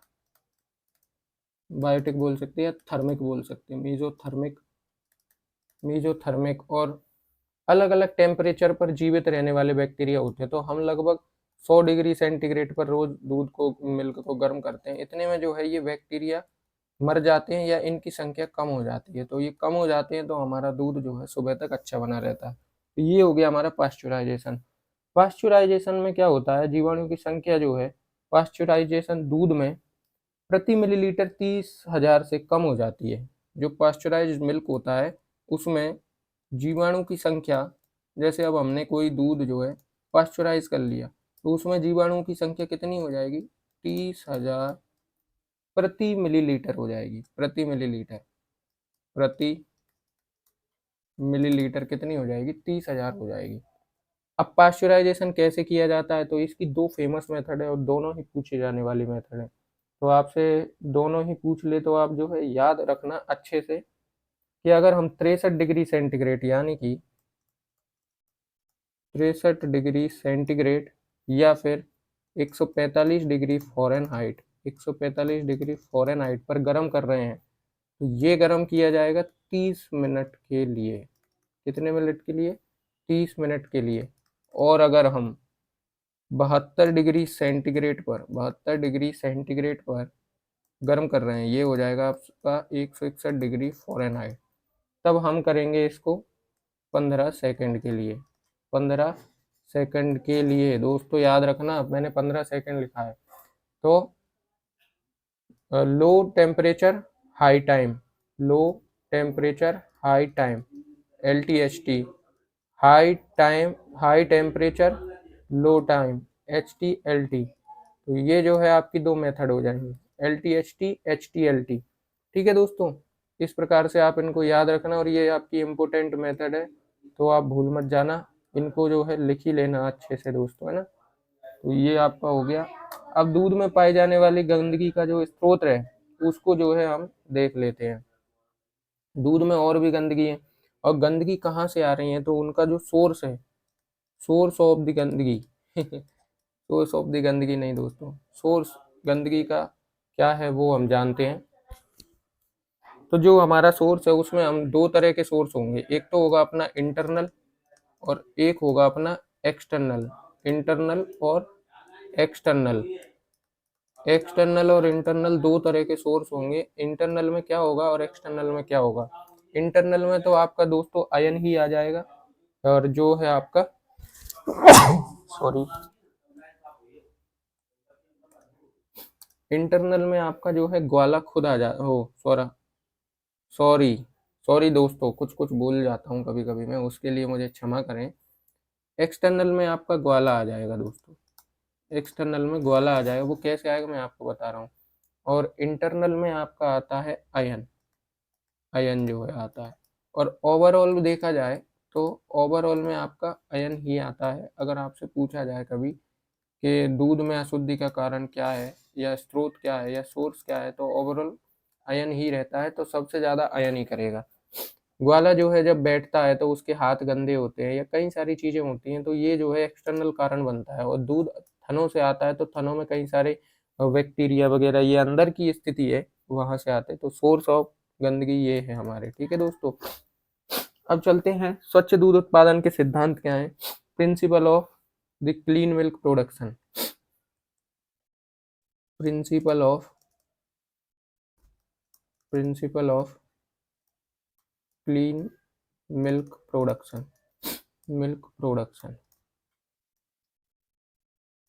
बायोटिक बोल सकते हैं या थर्मिक बोल सकते हैं, मीजोथर्मिक, मीजोथर्मिक। और अलग अलग टेम्परेचर पर जीवित रहने वाले बैक्टीरिया होते हैं। तो हम लगभग 100 डिग्री सेंटीग्रेड पर रोज दूध को, मिल्क को गर्म करते हैं। इतने में जो है ये बैक्टीरिया मर जाते हैं या इनकी संख्या कम हो जाती है। तो ये कम हो जाते हैं तो हमारा दूध जो है सुबह तक अच्छा बना रहता है। तो ये हो गया हमारा पाश्चराइजेशन। पाश्चराइजेशन में क्या होता है, जीवाणु की संख्या जो है पाश्चराइजेशन दूध में प्रति मिलीलीटर 30,000 से कम हो जाती है। जो पाश्चराइज्ड मिल्क होता है उसमें जीवाणु की संख्या, जैसे अब हमने कोई दूध जो है पाश्चराइज कर लिया तो उसमें जीवाणुओं की संख्या कितनी हो जाएगी, 30,000 प्रति मिलीलीटर हो जाएगी। प्रति मिलीलीटर, प्रति मिलीलीटर कितनी हो जाएगी, 30,000 हो जाएगी। अब पाश्चराइजेशन कैसे किया जाता है, तो इसकी 2 फेमस मेथड है और दोनों ही पूछे जाने वाली मेथड है। तो आपसे दोनों ही पूछ ले तो आप जो है याद रखना अच्छे से कि अगर हम 63 डिग्री सेंटीग्रेड, यानी कि 63 डिग्री सेंटीग्रेड या फिर 145 डिग्री फ़ारेनहाइट, 145 डिग्री फ़ारेनहाइट पर गर्म कर रहे हैं, तो ये गर्म किया जाएगा 30 मिनट के लिए। कितने मिनट के लिए, 30 मिनट के लिए। और अगर हम 72 डिग्री सेंटीग्रेड पर, 72 डिग्री सेंटीग्रेड पर गर्म कर रहे हैं, ये हो जाएगा आपका 161 डिग्री फ़ारेनहाइट, तब हम करेंगे इसको 15 सेकंड के लिए। 15 सेकंड के लिए दोस्तों याद रखना, मैंने 15 सेकंड लिखा है। तो low temperature high time, low temperature high time, LTHT, high time high temperature low time, HTLT। तो ये जो है आपकी 2 मेथड हो जाएंगी, LTHT, HTLT। ठीक है दोस्तों, इस प्रकार से आप इनको याद रखना, और ये आपकी इम्पोर्टेंट मेथड है तो आप भूल मत जाना। इनको जो है लिख ही लेना अच्छे से दोस्तों, है ना। तो ये आपका हो गया। अब दूध में पाई जाने वाली गंदगी का जो स्रोत है उसको जो है हम देख लेते हैं। दूध में और भी गंदगी है, और गंदगी कहाँ से आ रही है, तो उनका जो सोर्स है, सोर्स ऑफ द गंदगी सोर्स ऑफ द गंदगी नहीं दोस्तों, सोर्स गंदगी का क्या है वो हम जानते हैं। तो जो हमारा सोर्स है उसमें हम दो तरह के सोर्स होंगे, एक तो होगा अपना इंटरनल और एक होगा अपना एक्सटर्नल। इंटरनल और एक्सटर्नल, एक्सटर्नल और इंटरनल दो तरह के सोर्स होंगे। इंटरनल में क्या होगा और एक्सटर्नल में क्या होगा। इंटरनल में तो आपका दोस्तों आयन ही आ जाएगा, और जो है आपका सॉरी, इंटरनल में आपका जो है ग्वाला खुद आ जा हो सॉरा सॉरी सॉरी दोस्तों, कुछ कुछ भूल जाता हूँ कभी कभी मैं, उसके लिए मुझे क्षमा करें। एक्सटर्नल में आपका ग्वाला आ जाएगा दोस्तों, एक्सटर्नल में ग्वाला आ जाएगा, वो कैसे आएगा मैं आपको बता रहा हूँ। और इंटरनल में आपका आता है आयन, आयन जो है आता है। और ओवरऑल देखा जाए तो ओवरऑल में आपका आयन ही आता है। अगर आपसे पूछा जाए कभी कि दूध में अशुद्धि का कारण क्या है या स्रोत क्या है या सोर्स क्या है, तो ओवरऑल आयन ही रहता है, तो सबसे ज़्यादा आयन ही करेगा। ग्वाला जो है जब बैठता है तो उसके हाथ गंदे होते हैं या कई सारी चीज़ें होती हैं, तो ये जो है एक्सटर्नल कारण बनता है। और दूध थनों से आता है तो थनों में कई सारे बैक्टीरिया वगैरह, ये अंदर की स्थिति है, वहाँ से आते हैं। तो सोर्स ऑफ गंदगी ये है हमारे, ठीक है दोस्तों। अब चलते हैं स्वच्छ दूध उत्पादन के सिद्धांत क्या है। Principle of the clean milk production, principle of principle of clean milk production, milk production.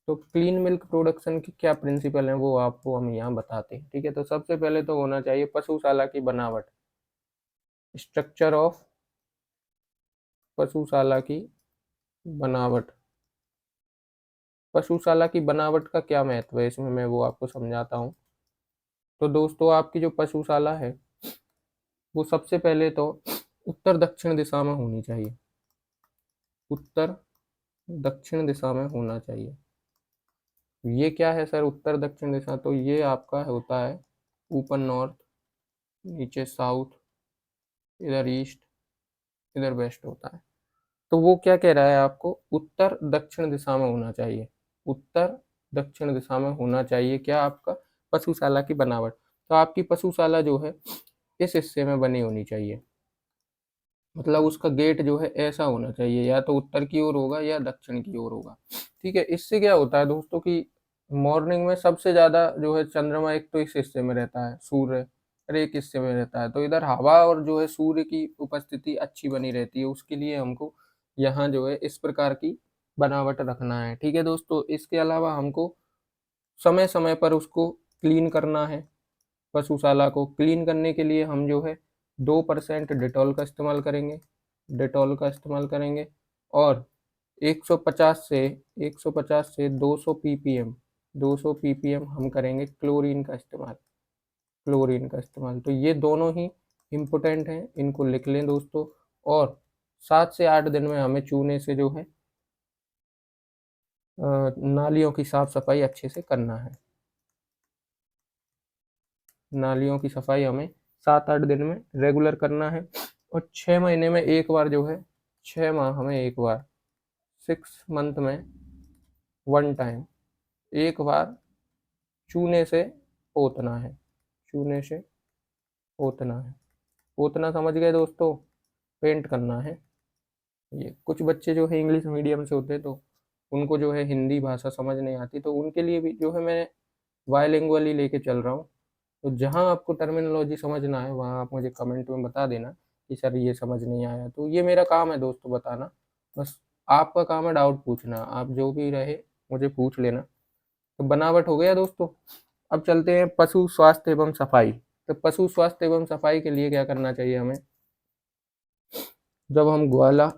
तो क्लीन मिल्क प्रोडक्शन की क्या प्रिंसिपल है वो आपको हम यहाँ बताते हैं, ठीक है। तो सबसे पहले तो होना चाहिए पशुशाला की बनावट, स्ट्रक्चर ऑफ पशुशाला की बनावट। पशुशाला की बनावट का क्या महत्व है इसमें, मैं वो आपको समझाता हूँ। तो दोस्तों आपकी जो पशुशाला है वो सबसे पहले तो उत्तर दक्षिण दिशा में होनी चाहिए, उत्तर दक्षिण दिशा में होना चाहिए। ये क्या है सर उत्तर दक्षिण दिशा, तो ये आपका होता है ऊपर नॉर्थ, नीचे साउथ, इधर ईस्ट, इधर वेस्ट होता है। तो वो क्या कह रहा है आपको, उत्तर दक्षिण दिशा में होना चाहिए, उत्तर दक्षिण दिशा में होना चाहिए क्या आपका पशुशाला की बनावट। तो आपकी पशुशाला जो है इस हिस्से में बनी होनी चाहिए, मतलब उसका गेट जो है ऐसा होना चाहिए, या तो उत्तर की ओर होगा या दक्षिण की ओर होगा, ठीक है। इससे क्या होता है दोस्तों कि मॉर्निंग में सबसे ज़्यादा जो है चंद्रमा एक तो इस हिस्से में रहता है, सूर्य और एक हिस्से में रहता है, तो इधर हवा और जो है सूर्य की उपस्थिति अच्छी बनी रहती है, उसके लिए हमको यहाँ जो है इस प्रकार की बनावट रखना है, ठीक है दोस्तों। इसके अलावा हमको समय समय पर उसको क्लीन करना है। पशुशाला को क्लीन करने के लिए हम जो है 2% डेटॉल का इस्तेमाल करेंगे, डेटॉल का इस्तेमाल करेंगे। और 150 से 150 से 200 ppm, 200 ppm हम करेंगे क्लोरीन का इस्तेमाल, क्लोरीन का इस्तेमाल। तो ये दोनों ही इम्पोर्टेंट हैं, इनको लिख लें दोस्तों। और 7 से 8 दिन में हमें चूने से जो है नालियों की साफ सफाई अच्छे से करना है, नालियों की सफाई हमें 7-8 दिन में रेगुलर करना है। और 6 महीने में एक बार जो है, 6 माह हमें एक बार, 6 मंथ में 1 टाइम एक बार चूने से पोतना है, चूने से पोतना है। पोतना समझ गए दोस्तों, पेंट करना है। ये कुछ बच्चे जो है इंग्लिश मीडियम से होते हैं तो उनको जो है हिंदी भाषा समझ नहीं आती, तो उनके लिए भी जो है मैं बायलिंगुअल ही लेके चल रहा हूँ। तो जहाँ आपको टर्मिनोलॉजी समझना है वहाँ आप मुझे कमेंट में बता देना कि सर ये समझ नहीं आया, तो ये मेरा काम है दोस्तों बताना। बस आपका काम है डाउट पूछना, आप जो भी रहे मुझे पूछ लेना। तो बनावट हो गया दोस्तों। अब चलते हैं पशु स्वास्थ्य एवं सफाई। तो पशु स्वास्थ्य एवं सफाई के लिए क्या करना चाहिए हमें, जब हम ग्वाला,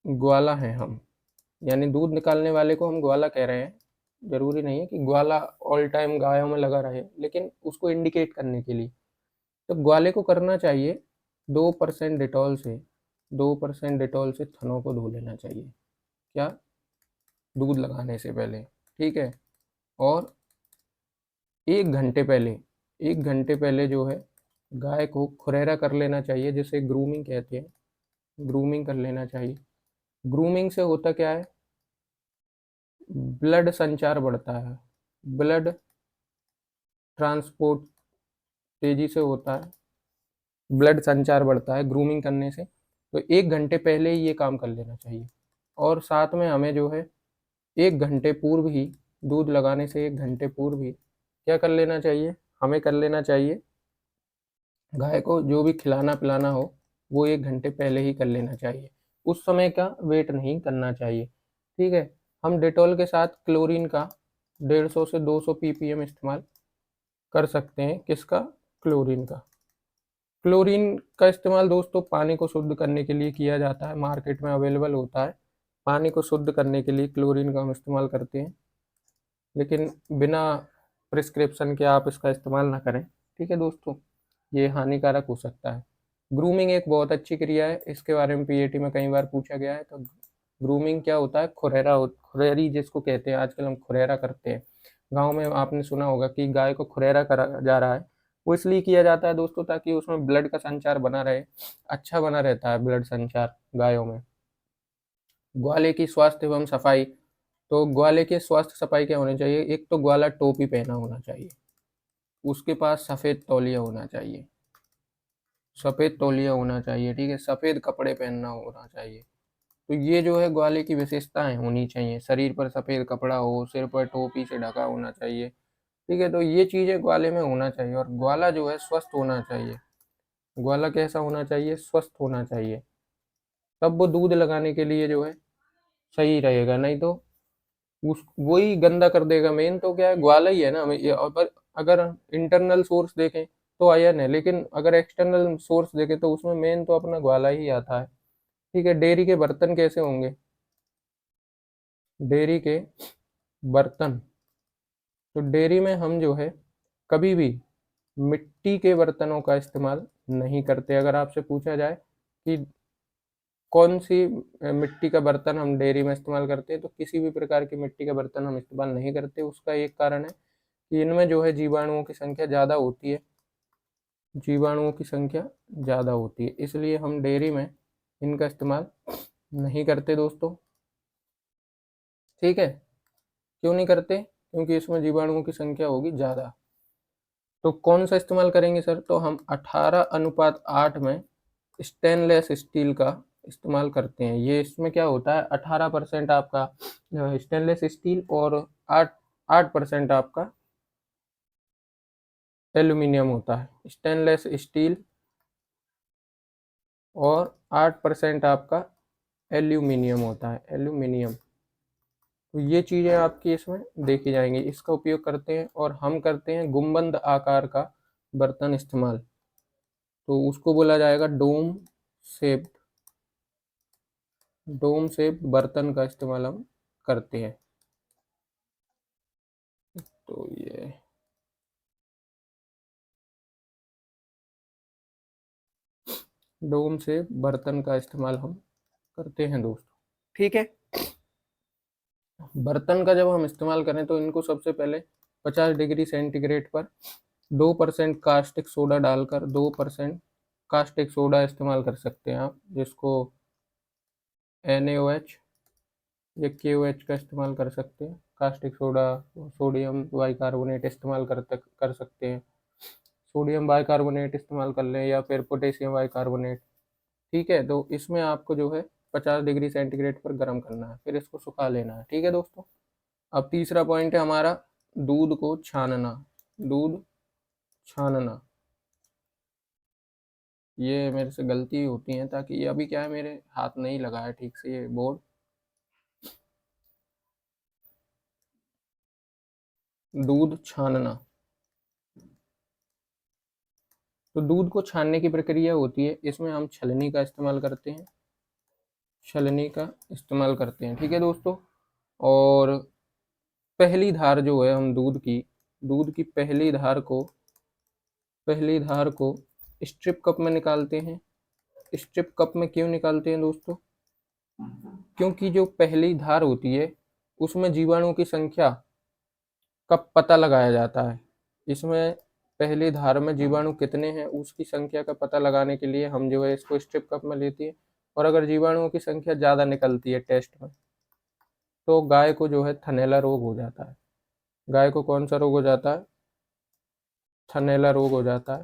ग्वाला हैं हम, यानी दूध निकालने वाले को हम ग्वाला कह रहे हैं, जरूरी नहीं है कि ग्वाला ऑल टाइम गायों में लगा रहे, लेकिन उसको इंडिकेट करने के लिए। तो ग्वाले को करना चाहिए 2% डिटॉल से, 2% डिटॉल से थनों को धो लेना चाहिए, क्या, दूध लगाने से पहले, ठीक है। और 1 घंटे पहले, 1 घंटे पहले जो है गाय को खुरैरा कर लेना चाहिए, जिसे ग्रूमिंग कहते हैं, ग्रूमिंग कर लेना चाहिए। ग्रूमिंग से होता क्या है, ब्लड संचार बढ़ता है, ब्लड ट्रांसपोर्ट तेजी से होता है, ब्लड संचार बढ़ता है ग्रूमिंग करने से। तो 1 घंटे पहले ही ये काम कर लेना चाहिए। और साथ में हमें जो है 1 घंटे पूर्व ही, दूध लगाने से 1 घंटे पूर्व ही क्या कर लेना चाहिए, हमें कर लेना चाहिए, गाय को जो भी खिलाना पिलाना हो वो 1 घंटे पहले ही कर लेना चाहिए। उस समय का वेट नहीं करना चाहिए। ठीक है। हम डेटॉल के साथ क्लोरीन का 150 से 200 ppm इस्तेमाल कर सकते हैं। किसका? क्लोरीन का। क्लोरीन का इस्तेमाल दोस्तों पानी को शुद्ध करने के लिए किया जाता है, मार्केट में अवेलेबल होता है। पानी को शुद्ध करने के लिए क्लोरीन का हम इस्तेमाल करते हैं, लेकिन बिना प्रिस्क्रिप्शन के आप इसका इस्तेमाल ना करें। ठीक है दोस्तों, ये हानिकारक हो सकता है। ग्रूमिंग एक बहुत अच्छी क्रिया है, इसके बारे में पीएटी में कई बार पूछा गया है। तो ग्रूमिंग क्या होता है? खुरैरी जिसको कहते हैं, आजकल हम खुरैरा करते हैं। गांव में आपने सुना होगा कि गाय को खुरैरा करा जा रहा है। वो इसलिए किया जाता है दोस्तों ताकि उसमें ब्लड का संचार बना रहे, अच्छा बना रहता है ब्लड संचार गायों में। ग्वाले की स्वास्थ्य एवं सफाई, तो ग्वाले के स्वास्थ्य सफाई क्या होनी चाहिए? एक तो ग्वाला टोपी पहना होना चाहिए, उसके पास सफ़ेद तौलिया होना चाहिए, सफ़ेद तौलिया होना चाहिए। ठीक है, सफ़ेद कपड़े पहनना होना चाहिए। तो ये जो है ग्वाले की विशेषताएं होनी चाहिए। शरीर पर सफ़ेद कपड़ा हो, सिर पर टोपी से ढका होना चाहिए। ठीक है, तो ये चीज़ें ग्वाले में होना चाहिए। और ग्वाला जो है स्वस्थ होना चाहिए। ग्वाला कैसा होना चाहिए? स्वस्थ होना चाहिए, तब वो दूध लगाने के लिए जो है सही रहेगा। नहीं तो उस वही गंदा कर देगा। मेन तो क्या है, ग्वाला ही है ना। पर अगर इंटरनल सोर्स देखें तो आयन है, लेकिन अगर एक्सटर्नल सोर्स देखें तो उसमें मेन तो अपना ग्वाला ही आता है। ठीक है। डेयरी के बर्तन कैसे होंगे? डेयरी के बर्तन, तो डेयरी में हम जो है कभी भी मिट्टी के बर्तनों का इस्तेमाल नहीं करते। अगर आपसे पूछा जाए कि कौन सी मिट्टी का बर्तन हम डेयरी में इस्तेमाल करते हैं, तो किसी भी प्रकार की मिट्टी का बर्तन हम इस्तेमाल नहीं करते। उसका एक कारण है कि इनमें जो है जीवाणुओं की संख्या ज़्यादा होती है, जीवाणुओं की संख्या ज़्यादा होती है, इसलिए हम डेयरी में इनका इस्तेमाल नहीं करते दोस्तों। ठीक है। क्यों नहीं करते? क्योंकि इसमें जीवाणुओं की संख्या होगी ज़्यादा। तो कौन सा इस्तेमाल करेंगे सर? तो हम 18:8 में स्टेनलेस स्टील का इस्तेमाल करते हैं। ये इसमें क्या होता है, 18% आपका स्टेनलेस स्टील और 8% आपका एल्यूमिनियम होता है। स्टेनलेस स्टील और 8% आपका एल्यूमिनियम होता है, एल्यूमिनियम। तो ये चीज़ें आपकी इसमें देखी जाएंगी। इसका उपयोग करते हैं और हम करते हैं गुंबद आकार का बर्तन इस्तेमाल, तो उसको बोला जाएगा डोम शेप्ड, डोम शेप्ड बर्तन का इस्तेमाल हम करते हैं। तो ये डोम से बर्तन का इस्तेमाल हम करते हैं दोस्तों। ठीक है। बर्तन का जब हम इस्तेमाल करें तो इनको सबसे पहले 50 डिग्री सेंटीग्रेड पर 2% कास्टिक सोडा डालकर, 2% कास्टिक सोडा इस्तेमाल कर सकते हैं आप, जिसको NaOH या KOH का इस्तेमाल कर सकते हैं। कास्टिक सोडा, सोडियम बाइकार्बोनेट इस्तेमाल कर सकते हैं। सोडियम बाइकार्बोनेट इस्तेमाल कर लें या फिर पोटेशियम बाइकार्बोनेट। ठीक है। तो इसमें आपको जो है 50 डिग्री सेंटीग्रेड पर गर्म करना है, फिर इसको सुखा लेना है। ठीक है दोस्तों। अब तीसरा पॉइंट है हमारा दूध को छानना। दूध छानना, ये मेरे से गलती होती है, ताकि ये अभी क्या है, मेरे हाथ नहीं लगा है ठीक से ये बोर्ड। दूध छानना, तो दूध को छानने की प्रक्रिया होती है, इसमें हम छलनी का इस्तेमाल करते हैं, छलनी का इस्तेमाल करते हैं। ठीक है दोस्तों। और पहली धार जो है, हम दूध की पहली धार को स्ट्रिप कप में निकालते हैं। स्ट्रिप कप में क्यों निकालते हैं दोस्तों? क्योंकि जो पहली धार होती है उसमें जीवाणुओं की संख्या का पता लगाया जाता है। इसमें पहली धार में जीवाणु कितने हैं उसकी संख्या का पता लगाने के लिए हम जो है इसको स्ट्रिप कप में लेते हैं। और अगर जीवाणुओं की संख्या ज़्यादा निकलती है टेस्ट में, तो गाय को जो है थनैला रोग हो जाता है। गाय को कौन सा रोग हो जाता है? थनैला रोग हो जाता है।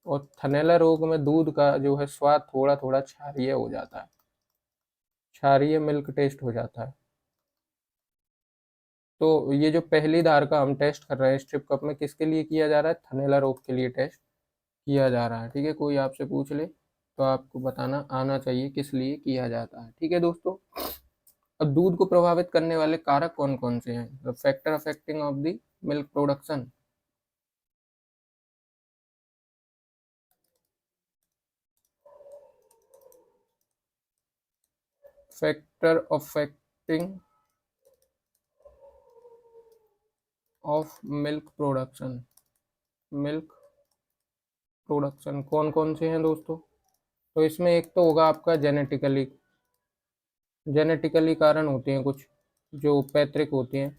और थनैला रोग में दूध का जो है स्वाद थोड़ा थोड़ा क्षारीय हो जाता है, क्षारीय मिल्क टेस्ट हो जाता है। तो ये जो पहली धार का हम टेस्ट कर रहे हैं स्ट्रिप कप में, किसके लिए किया जा रहा है? थनैला रोग के लिए टेस्ट किया जा रहा है। ठीक है, कोई आपसे पूछ ले तो आपको बताना आना चाहिए किस लिए किया जाता है। ठीक है दोस्तों, अब दूध को प्रभावित करने वाले कारक कौन कौन से हैं? The factor affecting of the milk production. Factor affecting of milk production, milk production कौन कौन से हैं दोस्तों? तो इसमें एक तो होगा आपका जेनेटिकली, जेनेटिकली कारण होते हैं कुछ जो पैतृक होते हैं,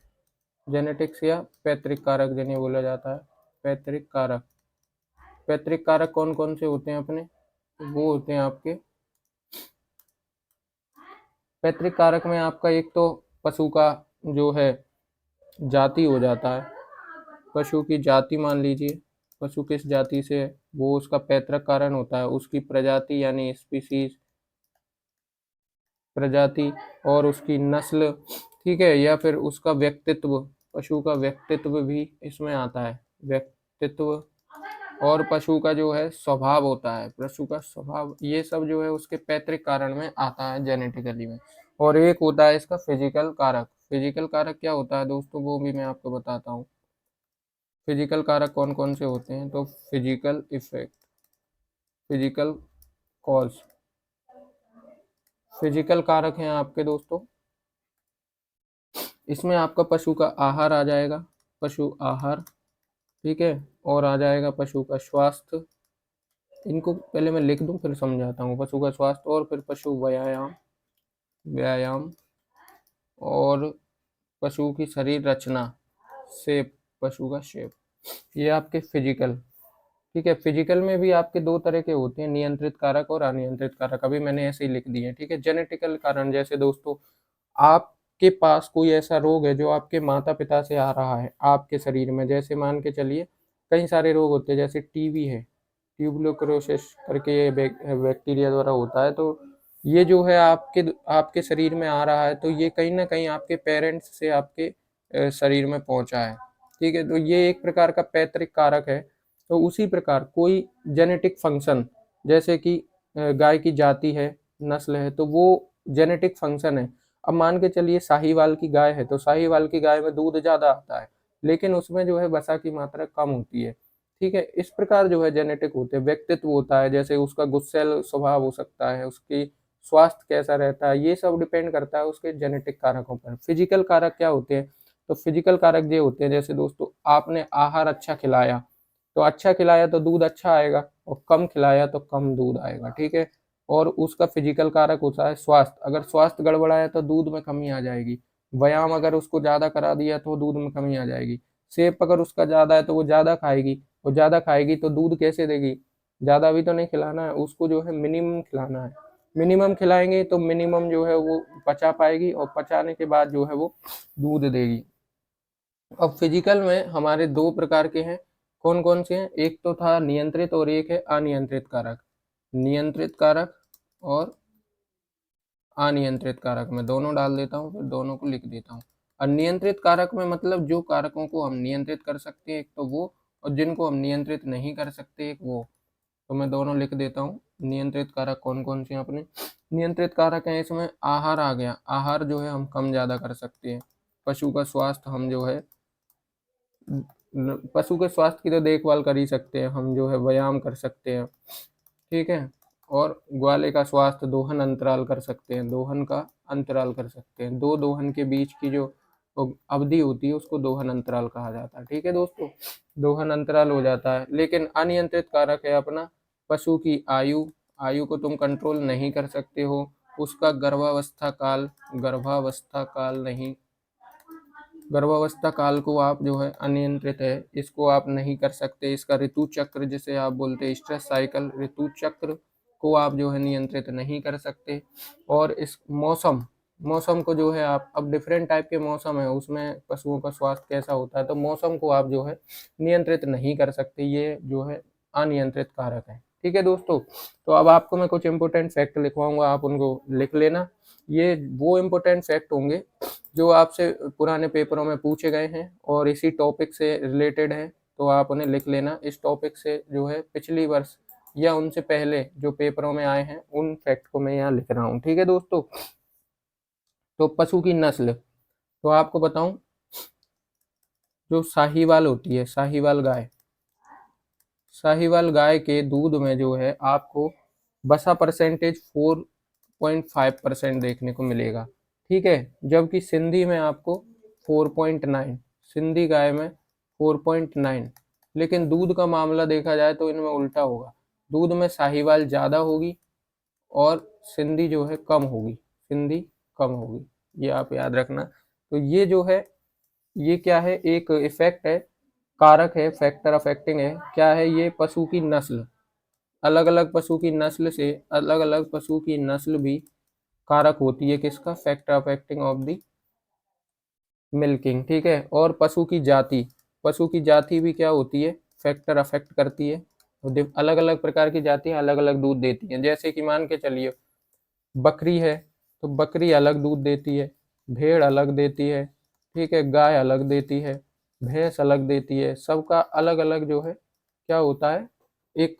जेनेटिक्स या पैतृक कारक जिन्हें बोला जाता है पैतृक कारक। पैतृक कारक कौन कौन से होते हैं अपने? वो होते हैं आपके पैतृक कारक में आपका एक तो पशु का जो है जाति हो जाता है, पशु की जाति मान लीजिए, पशु किस जाति से है वो उसका पैतृक कारण होता है, उसकी प्रजाति यानी स्पीसीज, प्रजाति और उसकी नस्ल। ठीक है, या फिर उसका व्यक्तित्व, पशु का व्यक्तित्व भी इसमें आता है, व्यक्तित्व। और पशु का जो है स्वभाव होता है, पशु का स्वभाव, ये सब जो है उसके पैतृक कारण में आता है जेनेटिकली में। और एक होता है इसका फिजिकल कारक। फिजिकल कारक क्या होता है दोस्तों, वो भी मैं आपको बताता हूँ। फिजिकल कारक कौन कौन से होते हैं? तो physical effect, physical cause, physical कारक हैं आपके दोस्तों। इसमें आपका पशु का आहार आ जाएगा, पशु आहार। ठीक है, और आ जाएगा पशु का स्वास्थ्य। इनको पहले मैं लिख दूं फिर समझाता हूँ। पशु का स्वास्थ्य और फिर पशु व्यायाम, व्यायाम और पशु की शरीर रचना, शेप, पशु का शेप, ये आपके फिजिकल। ठीक है, फिजिकल में भी आपके दो तरह के होते हैं, नियंत्रित कारक और अनियंत्रित कारक। अभी मैंने ऐसे ही लिख दिए। ठीक है, जेनेटिकल कारण जैसे दोस्तों आपके पास कोई ऐसा रोग है जो आपके माता पिता से आ रहा है आपके शरीर में, जैसे मान के चलिए कई सारे रोग होते हैं, जैसे टीबी है, ट्यूबरकुलोसिस करके ये बैक्टीरिया द्वारा होता है। तो ये जो है आपके आपके शरीर में आ रहा है, तो ये कहीं ना कहीं आपके पेरेंट्स से आपके शरीर में पहुंचा है। ठीक है, तो ये एक प्रकार का पैतृक कारक है। तो उसी प्रकार कोई जेनेटिक फंक्शन, जैसे कि गाय की जाति है, नस्ल है, तो वो जेनेटिक फंक्शन है। अब मान के चलिए साहीवाल की गाय है, तो साहीवाल की गाय में दूध ज़्यादा आता है, लेकिन उसमें जो है वसा की मात्रा कम होती है। ठीक है, इस प्रकार जो है जेनेटिक होते हैं। व्यक्तित्व होता है, जैसे उसका गुस्सैल स्वभाव हो सकता है, उसकी स्वास्थ्य कैसा रहता है, ये सब डिपेंड करता है उसके जेनेटिक कारकों पर। फिजिकल कारक क्या होते हैं? तो फिजिकल कारक ये होते हैं, जैसे दोस्तों आपने आहार अच्छा खिलाया, तो अच्छा खिलाया तो दूध अच्छा आएगा, और कम खिलाया तो कम दूध आएगा। ठीक है, और उसका फिजिकल कारक होता है स्वास्थ्य। अगर स्वास्थ्य गड़बड़ाया तो दूध में कमी आ जाएगी। व्यायाम अगर उसको ज़्यादा करा दिया तो दूध में कमी आ जाएगी। सेप अगर उसका ज़्यादा है तो वो ज़्यादा खाएगी, और ज़्यादा खाएगी तो दूध कैसे देगी? ज़्यादा भी तो नहीं खिलाना है उसको, जो है मिनिमम खिलाना है। मिनिमम खिलाएंगे तो मिनिमम जो है वो पचा पाएगी, और पचाने के बाद जो है वो दूध देगी। अब फिजिकल में हमारे दो प्रकार के हैं, कौन कौन से हैं? एक तो था नियंत्रित और एक है अनियंत्रित कारक। नियंत्रित कारक और अनियंत्रित कारक, मैं दोनों डाल देता हूँ, फिर दोनों को लिख देता हूँ। अनियंत्रित कारक में मतलब जो कारकों को हम नियंत्रित कर सकते हैं एक तो वो, और जिनको हम नियंत्रित नहीं कर सकते एक वो। तो मैं दोनों लिख देता हूँ। नियंत्रित कारक कौन कौन से हैं अपने? नियंत्रित कारक हैं, इसमें आहार आ गया। आहार जो है हम कम ज़्यादा कर सकते हैं। पशु का स्वास्थ्य हम जो है पशु के स्वास्थ्य की तो देखभाल कर ही सकते हैं हम, जो है व्यायाम कर सकते हैं। ठीक है, और ग्वाले का स्वास्थ्य दोहन अंतराल कर सकते हैं, दोहन का अंतराल कर सकते हैं। दो दोहन के बीच की जो अवधि होती है उसको दोहन अंतराल कहा जाता है। ठीक है दोस्तों, दोहन अंतराल हो जाता है। लेकिन अनियंत्रित कारक है अपना पशु की आयु। आयु को तुम कंट्रोल नहीं कर सकते हो। उसका गर्भावस्था काल, गर्भावस्था काल नहीं, गर्भावस्था काल को आप जो है अनियंत्रित है, इसको आप नहीं कर सकते। इसका ऋतु चक्र जिसे आप बोलते हैं स्ट्रेस साइकिल, ऋतु चक्र को आप जो है नियंत्रित नहीं कर सकते। और इस मौसम, मौसम को जो है आप, अब डिफरेंट टाइप के मौसम है, उसमें पशुओं का स्वास्थ्य कैसा होता है, तो मौसम को आप जो है नियंत्रित नहीं कर सकते, ये जो है अनियंत्रित कारक है। ठीक है दोस्तों, तो अब आपको मैं कुछ इंपॉर्टेंट फैक्ट लिखवाऊंगा, आप उनको लिख लेना। ये वो इंपॉर्टेंट फैक्ट होंगे जो आपसे पुराने पेपरों में पूछे गए हैं और इसी टॉपिक से रिलेटेड है, तो आप उन्हें लिख लेना। इस टॉपिक से जो है पिछली वर्ष या उनसे पहले जो पेपरों में आए हैं उन फैक्ट को मैं यहाँ लिख रहा हूँ। ठीक है दोस्तों, तो पशु की नस्ल, तो आपको बताऊं, जो साहीवाल होती है, साहीवाल गाय के दूध में जो है आपको वसा परसेंटेज 4.5% देखने को मिलेगा। ठीक है, जबकि सिंधी में आपको 4.9, सिंधी गाय में 4.9। लेकिन दूध का मामला देखा जाए तो इनमें उल्टा होगा, दूध में साहीवाल ज़्यादा होगी और सिंधी जो है कम होगी, सिंधी कम होगी, ये आप याद रखना। तो ये जो है, ये क्या है, एक इफेक्ट है, कारक है, फैक्टर अफेक्टिंग है, क्या है ये, पशु की नस्ल। अलग अलग पशु की नस्ल से, अलग अलग पशु की नस्ल भी कारक होती है किसका, factor affecting of the milking. ठीक है, और पशु की जाति, पशु की जाति भी क्या होती है, फैक्टर अफेक्ट करती है। अलग अलग प्रकार की जातियां अलग अलग दूध देती हैं, जैसे कि मान के चलिए बकरी है तो बकरी अलग दूध देती है, भेड़ अलग देती है, ठीक है, गाय अलग देती है, भैंस अलग देती है, सबका अलग अलग जो है क्या होता है, एक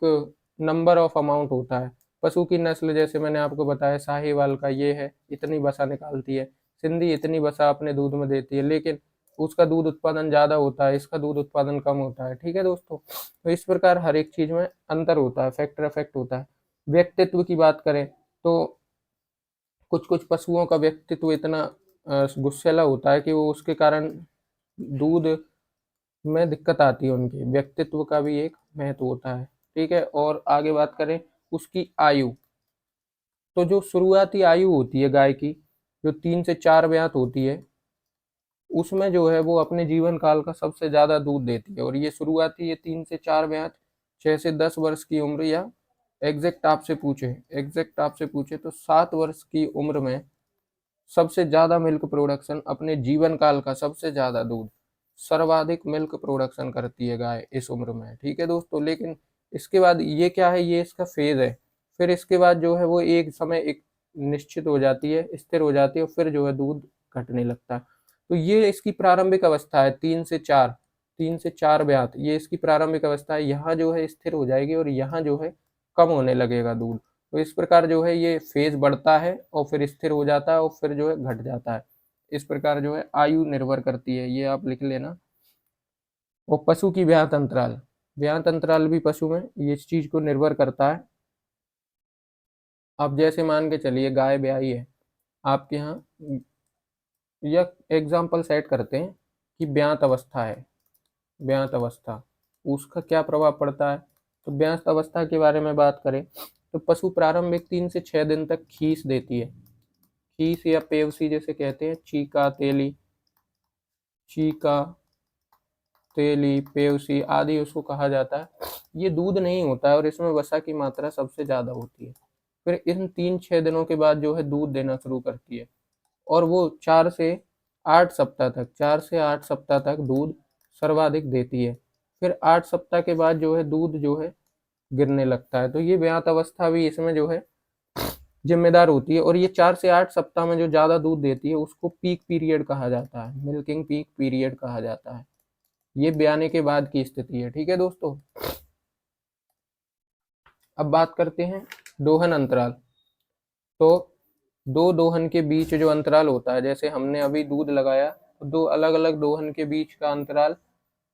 नंबर ऑफ अमाउंट होता है। पशु की नस्ल जैसे मैंने आपको बताया, साहीवाल का ये है, इतनी वसा निकालती है, सिंधी इतनी वसा अपने दूध में देती है, लेकिन उसका दूध उत्पादन ज़्यादा होता है, इसका दूध उत्पादन कम होता है। ठीक है दोस्तों, तो इस प्रकार हर एक चीज़ में अंतर होता है, फैक्टर इफेक्ट होता है। व्यक्तित्व की बात करें तो कुछ कुछ पशुओं का व्यक्तित्व इतना गुस्सैला होता है कि वो उसके कारण दूध में दिक्कत आती है, उनके व्यक्तित्व का भी एक महत्व होता है। ठीक है, और आगे बात करें उसकी आयु, तो जो शुरुआती आयु होती है गाय की, जो 3 से 4 ब्यात होती है, उसमें जो है वो अपने जीवन काल का सबसे ज़्यादा दूध देती है। और ये शुरुआती, ये 3 से 4 ब्यात 6 से 10 वर्ष की उम्र, या एग्जैक्ट आपसे पूछे तो 7 वर्ष की उम्र में सबसे ज़्यादा मिल्क प्रोडक्शन, अपने जीवन काल का सबसे ज़्यादा दूध, सर्वाधिक मिल्क प्रोडक्शन करती है गाय इस उम्र में। ठीक है दोस्तों, लेकिन इसके बाद ये क्या है, ये इसका फेज है, फिर इसके बाद जो है वो एक समय एक निश्चित हो जाती है, स्थिर हो जाती है, और फिर जो है दूध घटने लगता है। तो ये इसकी प्रारंभिक अवस्था है, 3 से 4 ब्यात, ये इसकी प्रारंभिक अवस्था है, यहाँ जो है स्थिर हो जाएगी और यहाँ जो है कम होने लगेगा दूध। तो इस प्रकार जो है ये फेज बढ़ता है और फिर स्थिर हो जाता है और फिर जो है घट जाता है। इस प्रकार जो है आयु निर्भर करती है, ये आप लिख लेना। और पशु की ब्यात अंतराल, ब्यात अंतराल भी पशु में ये इस चीज को निर्भर करता है। अब जैसे मान के चलिए गाय ब्याई है आपके यहाँ, या एग्जाम्पल सेट करते हैं कि ब्यात अवस्था है, ब्यात अवस्था, उसका क्या प्रभाव पड़ता है। तो ब्यात अवस्था के बारे में बात करें तो पशु प्रारंभिक 3 से 6 दिन तक खीस देती है, खीस या पेवसी जैसे कहते हैं, चीका तेली पेवसी आदि उसको कहा जाता है। ये दूध नहीं होता है और इसमें वसा की मात्रा सबसे ज़्यादा होती है। फिर इन 3-6 दिनों के बाद जो है दूध देना शुरू करती है और वो 4 से 8 सप्ताह तक दूध सर्वाधिक देती है। फिर 8 सप्ताह के बाद जो है दूध जो है गिरने लगता है। तो ये ब्यात अवस्था भी इसमें जो है जिम्मेदार होती है। और ये 4 से 8 सप्ताह में जो ज़्यादा दूध देती है उसको पीक पीरियड कहा जाता है, मिल्किंग पीक पीरियड कहा जाता है। ये ब्याने के बाद की स्थिति है। ठीक है दोस्तों, अब बात करते हैं दोहन अंतराल। तो दो दोहन के बीच जो अंतराल होता है, जैसे हमने अभी दूध लगाया तो दो अलग अलग दोहन के बीच का अंतराल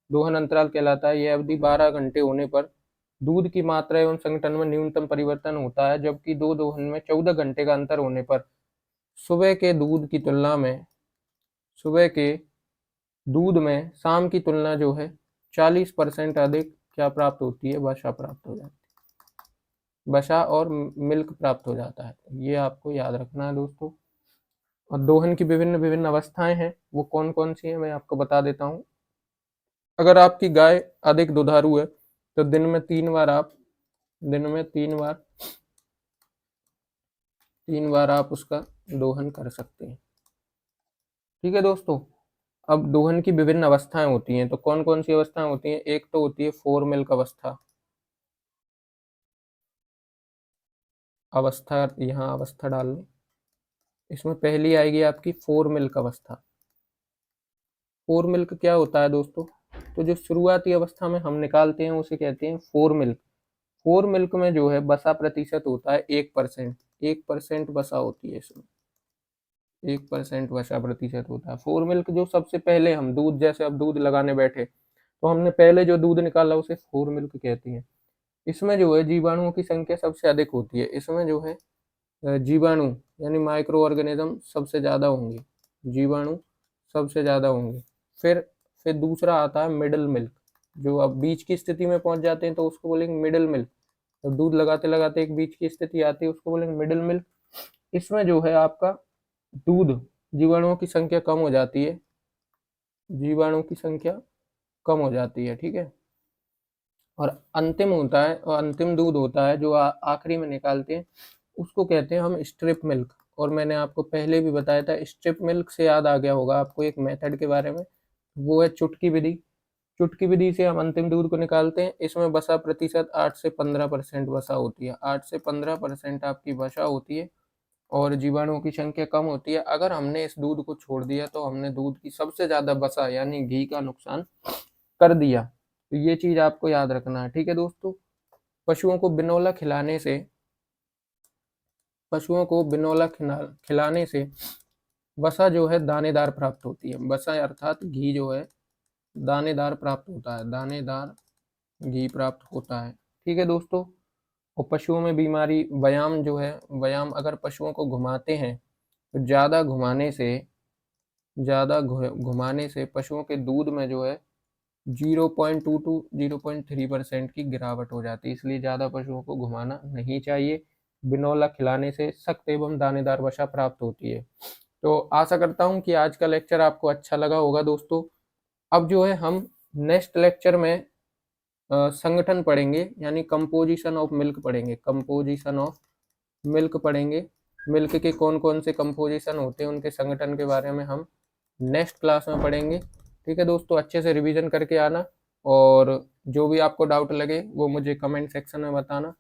दोहन अंतराल कहलाता है। यह अवधि 12 घंटे होने पर दूध की मात्रा एवं संगठन में न्यूनतम परिवर्तन होता है, जबकि दो दोहन में 14 घंटे का अंतर होने पर सुबह के दूध की तुलना में सुबह के दूध में शाम की तुलना जो है 40% अधिक क्या प्राप्त होती है, वसा प्राप्त हो जाती है, वसा और मिल्क प्राप्त हो जाता है। ये आपको याद रखना है दोस्तों। और दोहन की विभिन्न विभिन्न अवस्थाएं हैं, वो कौन कौन सी हैं मैं आपको बता देता हूँ। अगर आपकी गाय अधिक दुधारू है तो दिन में तीन बार आप उसका दोहन कर सकते हैं। ठीक है दोस्तों, अब दोहन की विभिन्न अवस्थाएं होती हैं, तो कौन कौन सी अवस्थाएं होती हैं? एक तो होती है 4 मिल्क अवस्था। अवस्था, यहाँ अवस्था डाल लें। इसमें पहली आएगी आपकी 4 मिल्क अवस्था। 4 मिल्क क्या होता है दोस्तों? तो जो शुरुआती अवस्था में हम निकालते हैं उसे कहते हैं 4 मिल्क। 4 मिल्क में जो है वसा प्रतिशत होता है 1%। 1% वसा होती है इसमें, 1% वसा प्रतिशत होता है 4 मिल्क। जो सबसे पहले हम दूध, जैसे अब दूध लगाने बैठे तो हमने पहले जो दूध निकाला उसे 4 मिल्क कहते हैं। इसमें जो है जीवाणुओं की संख्या सबसे अधिक होती है। इसमें जो है जीवाणु यानी माइक्रो ऑर्गेनिज्म सबसे ज़्यादा होंगे, जीवाणु सबसे ज़्यादा होंगे। फिर फिर दूसरा आता है मिडिल मिल्क। जो अब बीच की स्थिति में पहुंच जाते हैं तो उसको बोलेंगे मिडिल मिल्क। जब दूध लगाते लगाते एक बीच की स्थिति आती है उसको बोलेंगे मिडिल मिल्क। इसमें जो है आपका दूध, जीवाणुओं की संख्या कम हो जाती है, जीवाणु की संख्या कम हो जाती है। ठीक है, और अंतिम होता है, और अंतिम दूध होता है जो आखिरी में निकालते हैं, उसको कहते हैं हम स्ट्रिप मिल्क। और मैंने आपको पहले भी बताया था, स्ट्रिप मिल्क से याद आ गया होगा आपको एक मेथड के बारे में, वो है चुटकी विधि। चुटकी विधि से हम अंतिम दूध को निकालते हैं। इसमें वसा प्रतिशत 8 से 15% वसा होती है, 8 से 15% आपकी वसा होती है और जीवाणुओं की संख्या कम होती है। अगर हमने इस दूध को छोड़ दिया तो हमने दूध की सबसे ज़्यादा वसा यानी घी का नुकसान कर दिया। तो ये चीज़ आपको याद रखना है। ठीक है दोस्तों, पशुओं को बिनोला खिलाने से, पशुओं को बिनोला खिलाने से वसा जो है दानेदार प्राप्त होती है। वसा अर्थात घी जो है दानेदार प्राप्त होता है, दानेदार घी प्राप्त होता है। ठीक है दोस्तों, और पशुओं में बीमारी, व्यायाम जो है, व्यायाम अगर पशुओं को घुमाते हैं तो ज़्यादा घुमाने से पशुओं के दूध में जो है 0.2 टू 0.3% की गिरावट हो जाती है। इसलिए ज़्यादा पशुओं को घुमाना नहीं चाहिए। बिनौला खिलाने से सख्त एवं दानेदार वसा प्राप्त होती है। तो आशा करता हूँ कि आज का लेक्चर आपको अच्छा लगा होगा दोस्तों। अब जो है हम नेक्स्ट लेक्चर में संगठन पढ़ेंगे, यानी कंपोजिशन ऑफ मिल्क पढ़ेंगे। कंपोजिशन ऑफ मिल्क पढ़ेंगे। मिल्क के कौन कौन से कंपोजिशन होते हैं, उनके संगठन के बारे में हम नेक्स्ट क्लास में पढ़ेंगे। ठीक है दोस्तों, अच्छे से रिवीजन करके आना, और जो भी आपको डाउट लगे वो मुझे कमेंट सेक्शन में बताना,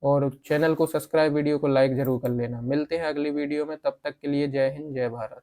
और चैनल को सब्सक्राइब, वीडियो को लाइक ज़रूर कर लेना। मिलते हैं अगली वीडियो में, तब तक के लिए जय हिंद, जय भारत।